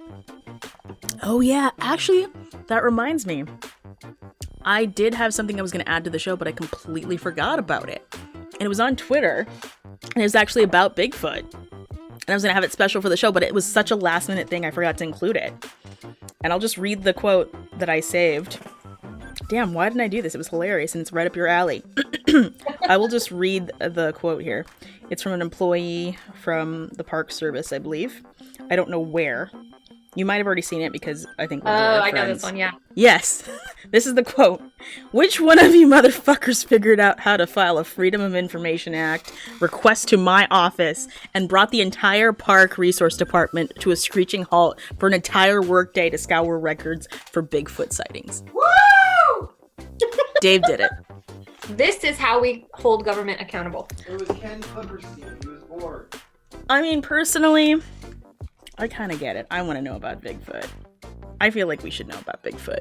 Oh, yeah. Actually, that reminds me. I did have something I was going to add to the show, but I completely forgot about it. And it was on Twitter, and it was actually about Bigfoot. And I was going to have it special for the show, but it was such a last minute thing, I forgot to include it. And I'll just read the quote that I saved. Damn, why didn't I do this? It was hilarious, and it's right up your alley. I will just read the quote here. It's from an employee from the Park Service, I believe. I don't know where. You might have already seen it because I think we're
I know
friends.
this one, yeah.
Yes. This is the quote. Which one of you motherfuckers figured out how to file a Freedom of Information Act request to my office and brought the entire park resource department to a screeching halt for an entire workday to scour records for Bigfoot sightings?
Woo!
Dave did it.
This is how we hold government accountable.
It was Ken Clipperstein. He was bored.
I mean, personally, I kind of get it. I want to know about Bigfoot. I feel like we should know about Bigfoot.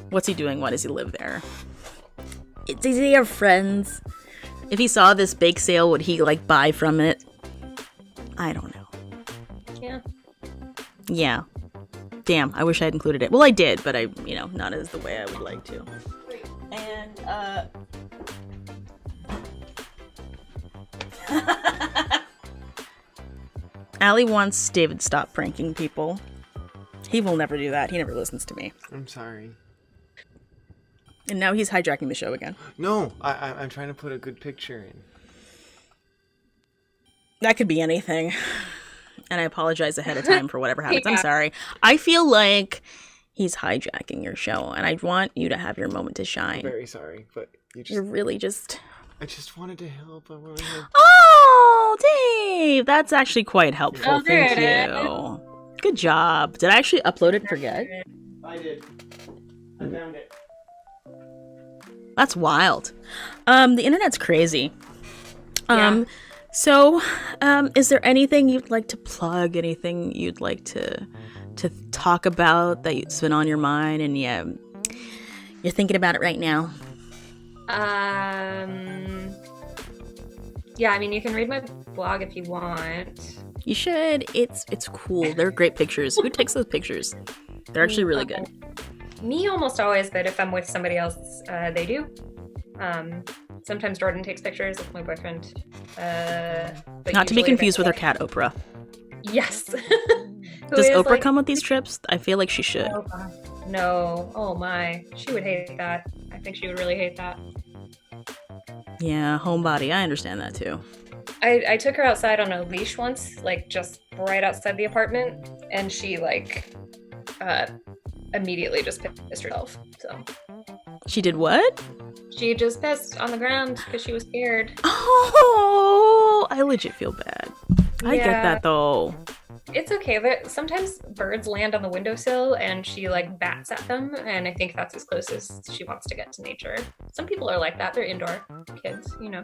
What's he doing? Why does he live there? Does he have friends? If he saw this bake sale, would he, like, buy from it? I don't know.
Yeah.
Yeah. Damn, I wish I had included it. Well, I did, but not as the way I would like to. And, Allie wants David to stop pranking people. He will never do that. He never listens to me.
I'm sorry.
And now he's hijacking the show again.
No, I'm trying to put a good picture in.
That could be anything. And I apologize ahead of time for whatever happens.
Yeah.
I'm sorry. I feel like he's hijacking your show, and I want you to have your moment to shine.
Very sorry, but
You're really just...
I just wanted to help. I wanted to help.
Oh, Dave! That's actually quite helpful.
Oh, there
Thank
it
you. Good job. Did I actually upload it and forget?
I did. I found it.
That's wild. The internet's crazy.
Yeah.
So, is there anything you'd like to plug? Anything you'd like to talk about that's been on your mind and you're thinking about it right now?
Yeah, I mean, you can read my blog if you want.
You should. It's cool. They're great pictures. Who takes those pictures? They're actually really good.
Me almost always, but if I'm with somebody else, they do. Sometimes Jordan takes pictures with my boyfriend. But
Not to be
usually
confused with her
they-
car cat, Oprah.
Yes.
Does Oprah come with these trips? I feel like she should.
No. Oh my. She would hate that. I think she would really hate that.
Yeah, homebody. I understand that too.
I took her outside on a leash once, like just right outside the apartment, and she immediately just pissed herself. So
She did what?
she just pissed on the ground because she was scared.
Oh, I legit feel bad. I get
Yeah.
that though.
It's okay, but sometimes birds land on the windowsill and she bats at them, and I think that's as close as she wants to get to nature. Some people are like that. They're indoor kids, you know.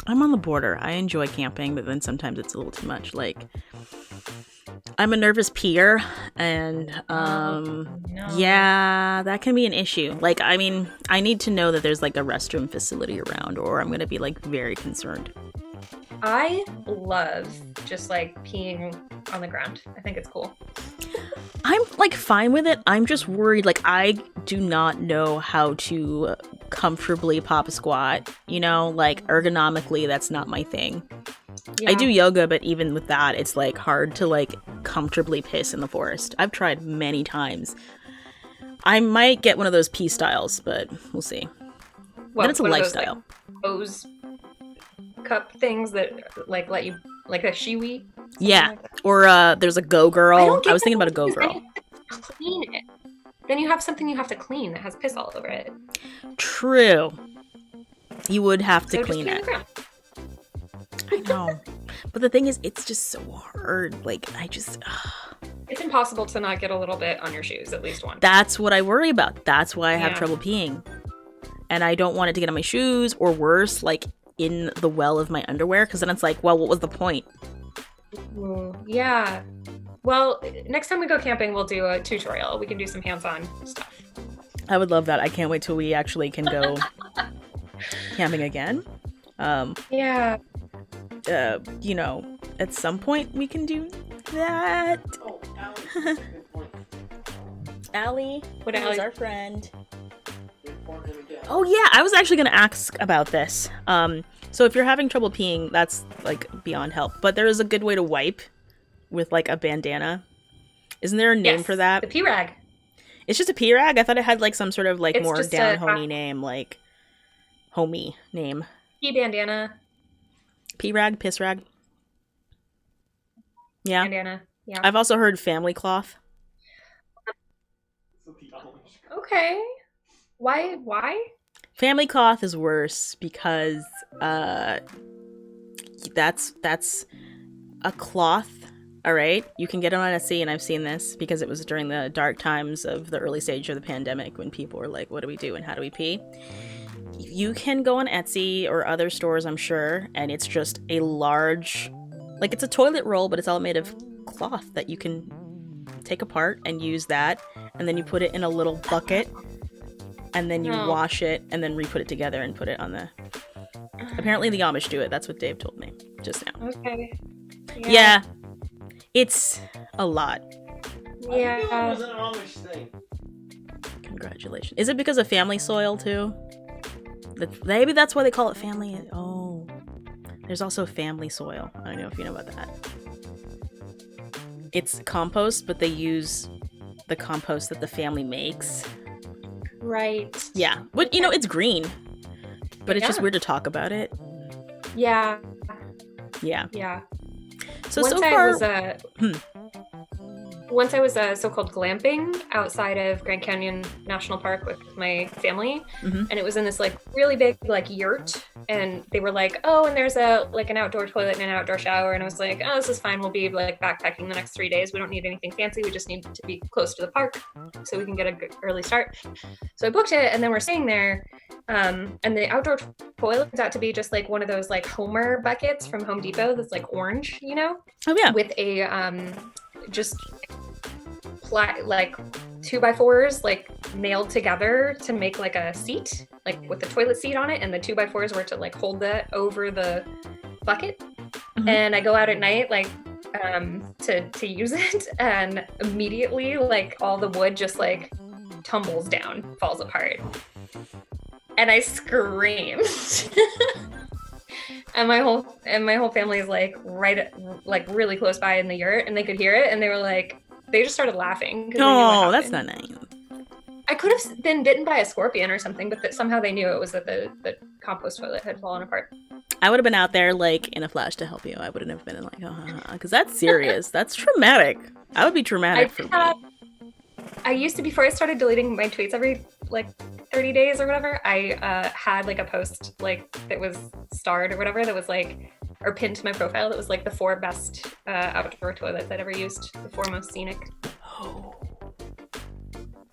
I'm on the border. I enjoy camping, but then sometimes it's a little too much. Like, I'm a nervous peer, and
No.
yeah, that can be an issue. Like, I mean, I need to know that there's like a restroom facility around, or I'm gonna be like very concerned.
I love just peeing on the ground. I think it's cool.
I'm like fine with it. I'm just worried. Like, I do not know how to comfortably pop a squat. You know, like ergonomically, that's not my thing.
Yeah.
I do yoga, but even with that, it's like hard to like comfortably piss in the forest. I've tried many times. I might get one of those pee styles, but we'll see. Then it's a lifestyle.
Those cup things that like let you like a shiwi.
Yeah,
like that.
Or there's a Go Girl. I was thinking about a Go Girl.
Clean it. Then you have something you have to clean that has piss all over it.
True. You would have to
So
clean
just
it.
the ground.
I know. But the thing is, it's just so hard. Like, I just...
It's impossible to not get a little bit on your shoes, at least once.
That's what I worry about. That's why I have
Yeah.
trouble peeing. And I don't want it to get on my shoes, or worse, like, in the well of my underwear, because then it's like, well, what was the point?
Ooh, yeah. Well, next time we go camping, we'll do a tutorial. We can do some hands-on stuff.
I would love that. I can't wait till we actually can go camping again.
Yeah.
You know, at some point we can do that.
Oh, Alex, good point.
Allie,
What
who's
Allie?
our friend?
Good point again.
Oh yeah, I was actually going to ask about this. So if you're having trouble peeing, that's like beyond help. But there is a good way to wipe with like a bandana. Isn't there a name
Yes,
for that?
The pee rag.
It's just a pee rag? I thought it had like some sort of like
It's
more
just
down
a-
homey name, like homey name.
Pee bandana.
Pee rag, piss rag. Yeah.
Bandana. Yeah.
I've also heard family cloth.
Okay. Why?
Family cloth is worse because that's a cloth. All right, you can get it on Etsy, and I've seen this because it was during the dark times of the early stage of the pandemic when people were like, "What do we do and how do we pee?" You can go on Etsy or other stores, I'm sure, and it's just a large, like it's a toilet roll, but it's all made of cloth that you can take apart and use that, and then you put it in a little bucket, and then you
Oh.
wash it, and then re-put it together and put it on the... Apparently the Amish do it. That's what Dave told me just now.
Okay.
Yeah. It's a lot.
I knew it
Yeah.
was an Amish thing.
Congratulations. Is it because of family soil, too? Maybe that's why they call it family... Oh. There's also family soil. I don't know if you know about that. It's compost, but they use the compost that the family makes.
Right.
Yeah. But, you know, it's green. But it's just
Yeah.
weird to talk about it.
Yeah.
Yeah.
Yeah.
So
Once
far...
Once I was so-called glamping outside of Grand Canyon National Park with my family,
Mhm.
and it was in this like really big like yurt, and they were like, oh, and there's a like an outdoor toilet and an outdoor shower, and I was like, oh, this is fine. We'll be like backpacking the next 3 days. We don't need anything fancy. We just need to be close to the park so we can get a good early start. So I booked it, and then we're staying there, and the outdoor toilet turns out to be just like one of those like Homer buckets from Home Depot that's like orange, you know,
Oh, yeah.
with a just like 2x4s like nailed together to make like a seat, like with the toilet seat on it, and the 2x4s were to like hold that over the bucket.
Mhm.
And I go out at night like to use it, and immediately like all the wood just like tumbles down, falls apart, and I screamed. And my whole family is like like really close by in the yurt, and they could hear it, and they were like, they just started laughing. 'Cause they knew what
Oh, that's
happened.
not nice.
I could have been bitten by a scorpion or something, but that somehow they knew it was that the compost toilet had fallen apart.
I would have been out there like in a flash to help you. I would have never been like, because that's serious. That's traumatic. I would be traumatic for me.
I used to, before I started deleting my tweets every like 30 days or whatever, I had like a post like that was starred or whatever that was like, or pinned to my profile that was like the 4 best outdoor toilets I'd ever used, the 4 most scenic.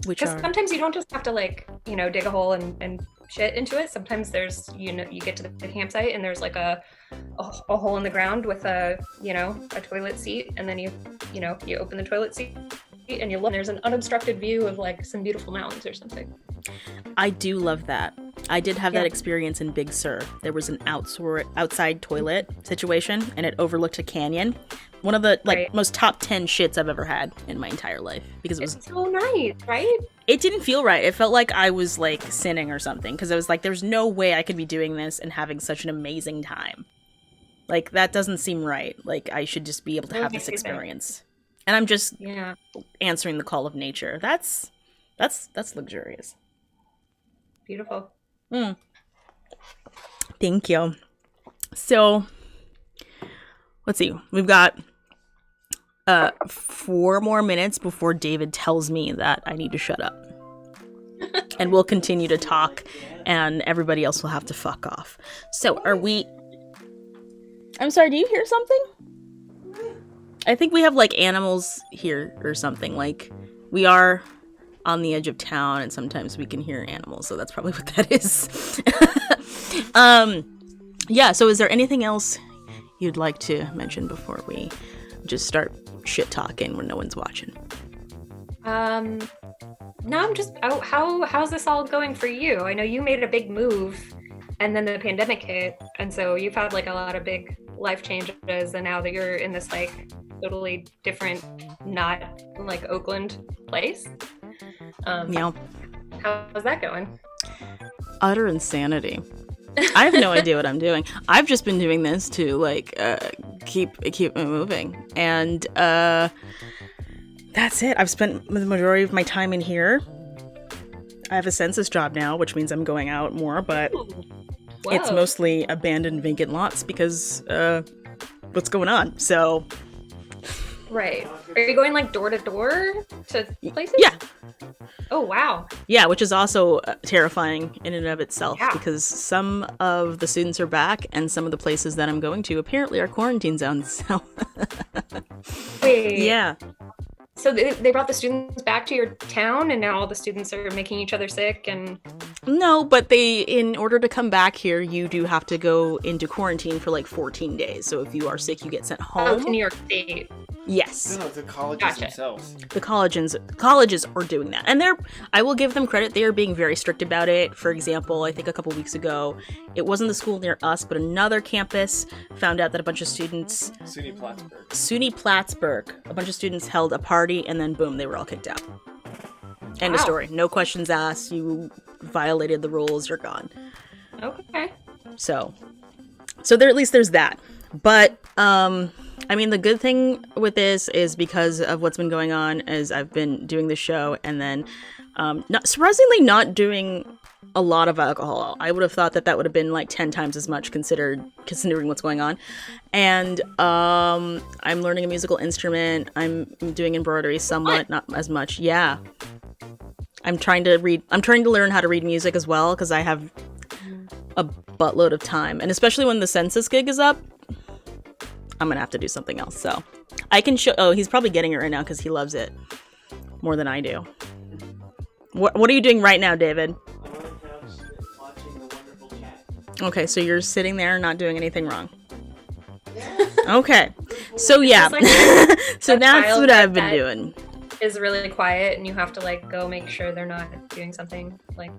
Which
Because
are
sometimes you don't just have to like, you know, dig a hole and shit into it. Sometimes there's, you know, you get to the campsite and there's like a hole in the ground with a, you know, a toilet seat, and then you open the toilet seat and you look, and there's an unobstructed view of like some beautiful mountains or something.
I do love that. I did have that experience in Big Sur. There was an outside toilet situation, and it overlooked a canyon. One of the most top 10 shits I've ever had in my entire life, because it was
so nice, right?
It didn't feel right. It felt like I was like sinning or something, because I was like, there's no way I could be doing this and having such an amazing time. Like, that doesn't seem right. Like, I should just be able to have this experience. And I'm just answering the call of nature. That's luxurious.
Beautiful.
Thank you. So, let's see. We've got 4 more minutes before David tells me that I need to shut up. And we'll continue to talk, and everybody else will have to fuck off. So, are we... I'm sorry, do you hear something? I think we have, like, animals here or something. Like, we are on the edge of town, and sometimes we can hear animals, so that's probably what that is. Yeah, so is there anything else you'd like to mention before we just start shit talking when no one's watching?
No, I'm just, how's this all going for you? I know you made a big move, and then the pandemic hit, and so you've had, like, a lot of big life changes, and now that you're in this, like, totally different, not, like, Oakland place.
Yeah.
How's that going?
Utter insanity. I have no idea what I'm doing. I've just been doing this to, like, keep it moving. And that's it. I've spent the majority of my time in here. I have a census job now, which means I'm going out more, but it's mostly abandoned vacant lots because what's going on? So...
Right. Are you going, like, door to door to places?
Yeah.
Oh, wow.
Yeah, which is also terrifying in and of itself, because some of the students are back, and some of the places that I'm going to apparently are quarantine zones. So.
Wait.
Yeah.
So they brought the students back to your town, and now all the students are making each other sick, and...
No, but in order to come back here, you do have to go into quarantine for, like, 14 days. So if you are sick, you get sent home.
Oh, to New York State.
Yes.
No, the colleges themselves.
The colleges are doing that. And I will give them credit, they are being very strict about it. For example, I think a couple weeks ago, it wasn't the school near us, but another campus found out that a bunch of students... SUNY Plattsburgh. A bunch of students held a party, and then boom, they were all kicked out. End of story. No questions asked. You violated the rules, you're gone.
Okay.
So there, at least there's that. But, I mean, the good thing with this is because of what's been going on is I've been doing the show and then surprisingly not doing a lot of alcohol. I would have thought that would have been like 10 times as much considering what's going on. And I'm learning a musical instrument. I'm doing embroidery somewhat, not as much. Yeah. I'm trying to learn how to read music as well because I have a buttload of time. And especially when the census gig is up, I'm gonna have to do something else. So I can show. Oh, he's probably getting it right now because he loves it more than I do. What are you doing right now, David?
I'm on the couch watching the wonderful cat.
Okay, so you're sitting there not doing anything wrong. Okay, so yeah,
Like
so that's what I've been doing.
Is really quiet, and you have to like go make sure they're not doing something like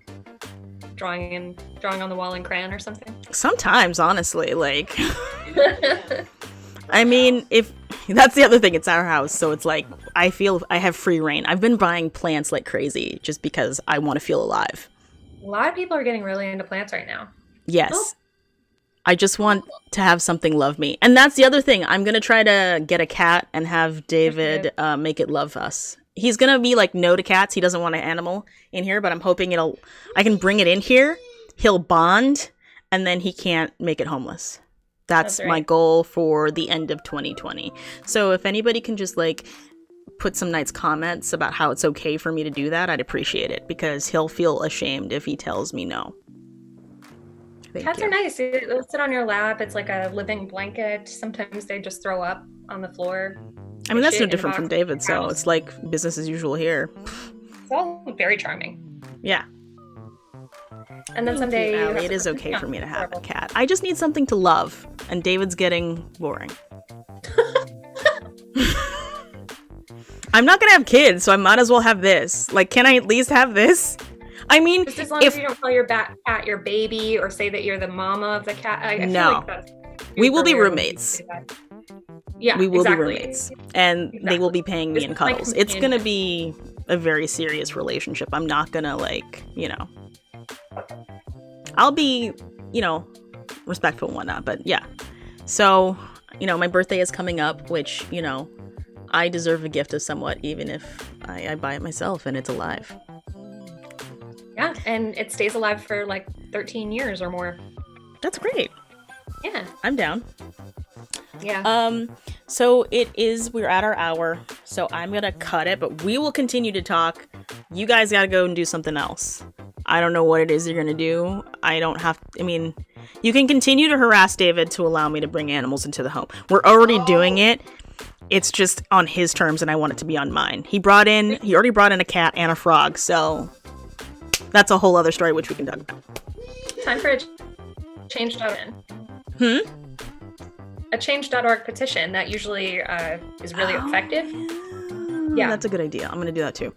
drawing on the wall in crayon or something.
Sometimes, honestly, like. I mean, if that's the other thing, it's our house, so it's like I feel I have free reign. I've been buying plants like crazy just because I want to feel alive.
A lot of people are getting really into plants right now.
Yes.
Oh.
I just want to have something love me. And that's the other thing. I'm going to try to get a cat and have David make it love us. He's going to be like no to cats. He doesn't want an animal in here, but I'm hoping I can bring it in here. He'll bond and then he can't make it homeless. That's my goal for the end of 2020. So if anybody can just like put some nice comments about how it's okay for me to do that, I'd appreciate it because he'll feel ashamed if he tells me no.
Cats are nice. They'll sit on your lap. It's like a living blanket. Sometimes they just throw up on the floor.
I mean, that's no different from David, so it's like business as usual here.
It's all very charming.
Yeah.
And then someday
it is okay for me to have a cat. I just need something to love, and David's getting boring. I'm not gonna have kids, so I might as well have this. Like, can I at least have this? I mean,
Just as long as you don't call your cat your baby or say that you're the mama of the cat. I
No.
feel like that's
we will be
super weird when
roommates.
people say that. Yeah,
We will
exactly.
be roommates, and they will be paying me
This
in
is my
cuddles. It's
companion.
gonna be a very serious relationship. I'm not gonna I'll be, respectful and whatnot. But yeah, so my birthday is coming up, which I deserve a gift of somewhat, even if I buy it myself and it's alive.
Yeah, and it stays alive for like 13 years or more.
That's great.
Yeah.
I'm down.
Yeah.
So we're at our hour, so I'm gonna cut it, but we will continue to talk. You guys gotta go and do something else. I don't know what it is you're gonna do. You can continue to harass David to allow me to bring animals into the home. We're already doing it. It's just on his terms, and I want it to be on mine. He already brought in a cat and a frog, so that's a whole other story which we can talk about.
Time for a change.org. A change.org petition that usually is really effective. Yeah,
that's a good idea. I'm gonna do that too.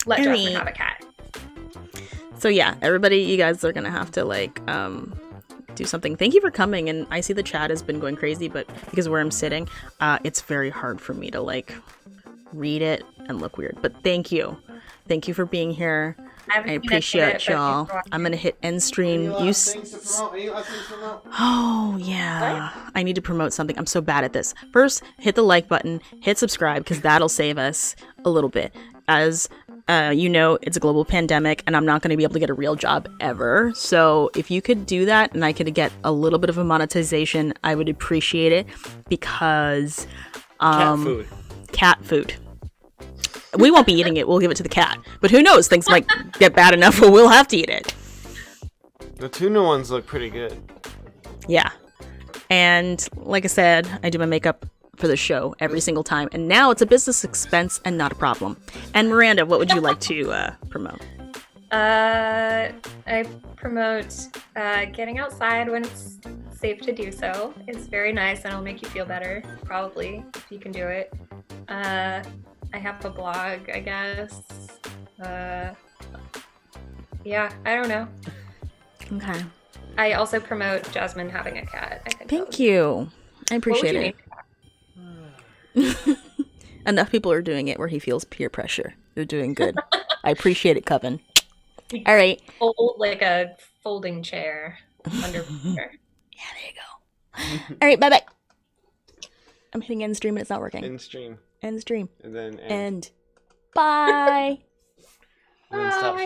Let Jasmine have a cat.
So yeah, everybody, you guys are gonna have to do something. Thank you for coming, and I see the chat has been going crazy, but because where I'm sitting, it's very hard for me to read it and look weird. But thank you for being here. I appreciate y'all. I'm gonna hit end stream.
Any last things to promote?
Oh yeah, what? I need to promote something. I'm so bad at this. First, hit the like button, hit subscribe, because that'll save us a little bit. As it's a global pandemic, and I'm not going to be able to get a real job ever. So if you could do that, and I could get a little bit of a monetization, I would appreciate it, because cat food. We won't be eating it. We'll give it to the cat. But who knows? Things might get bad enough where we'll have to eat it.
The tuna ones look pretty good.
Yeah. And like I said, I do my makeup for the show every single time. And now it's a business expense and not a problem. And Miranda, what would you like to promote?
I promote getting outside when it's safe to do so. It's very nice and it'll make you feel better, probably, if you can do it. I have a blog, I guess. Yeah, I don't know.
Okay.
I also promote Jasmine having a cat. I think.
Thank you. I appreciate it. Enough people are doing it where he feels peer pressure. They're doing good. I appreciate it, Coven. All right.
Fold like a folding chair under pressure.
Yeah, there you go. All right, bye-bye. I'm hitting end stream and it's not working.
End stream.
End stream.
And then
end. Bye.
And then stop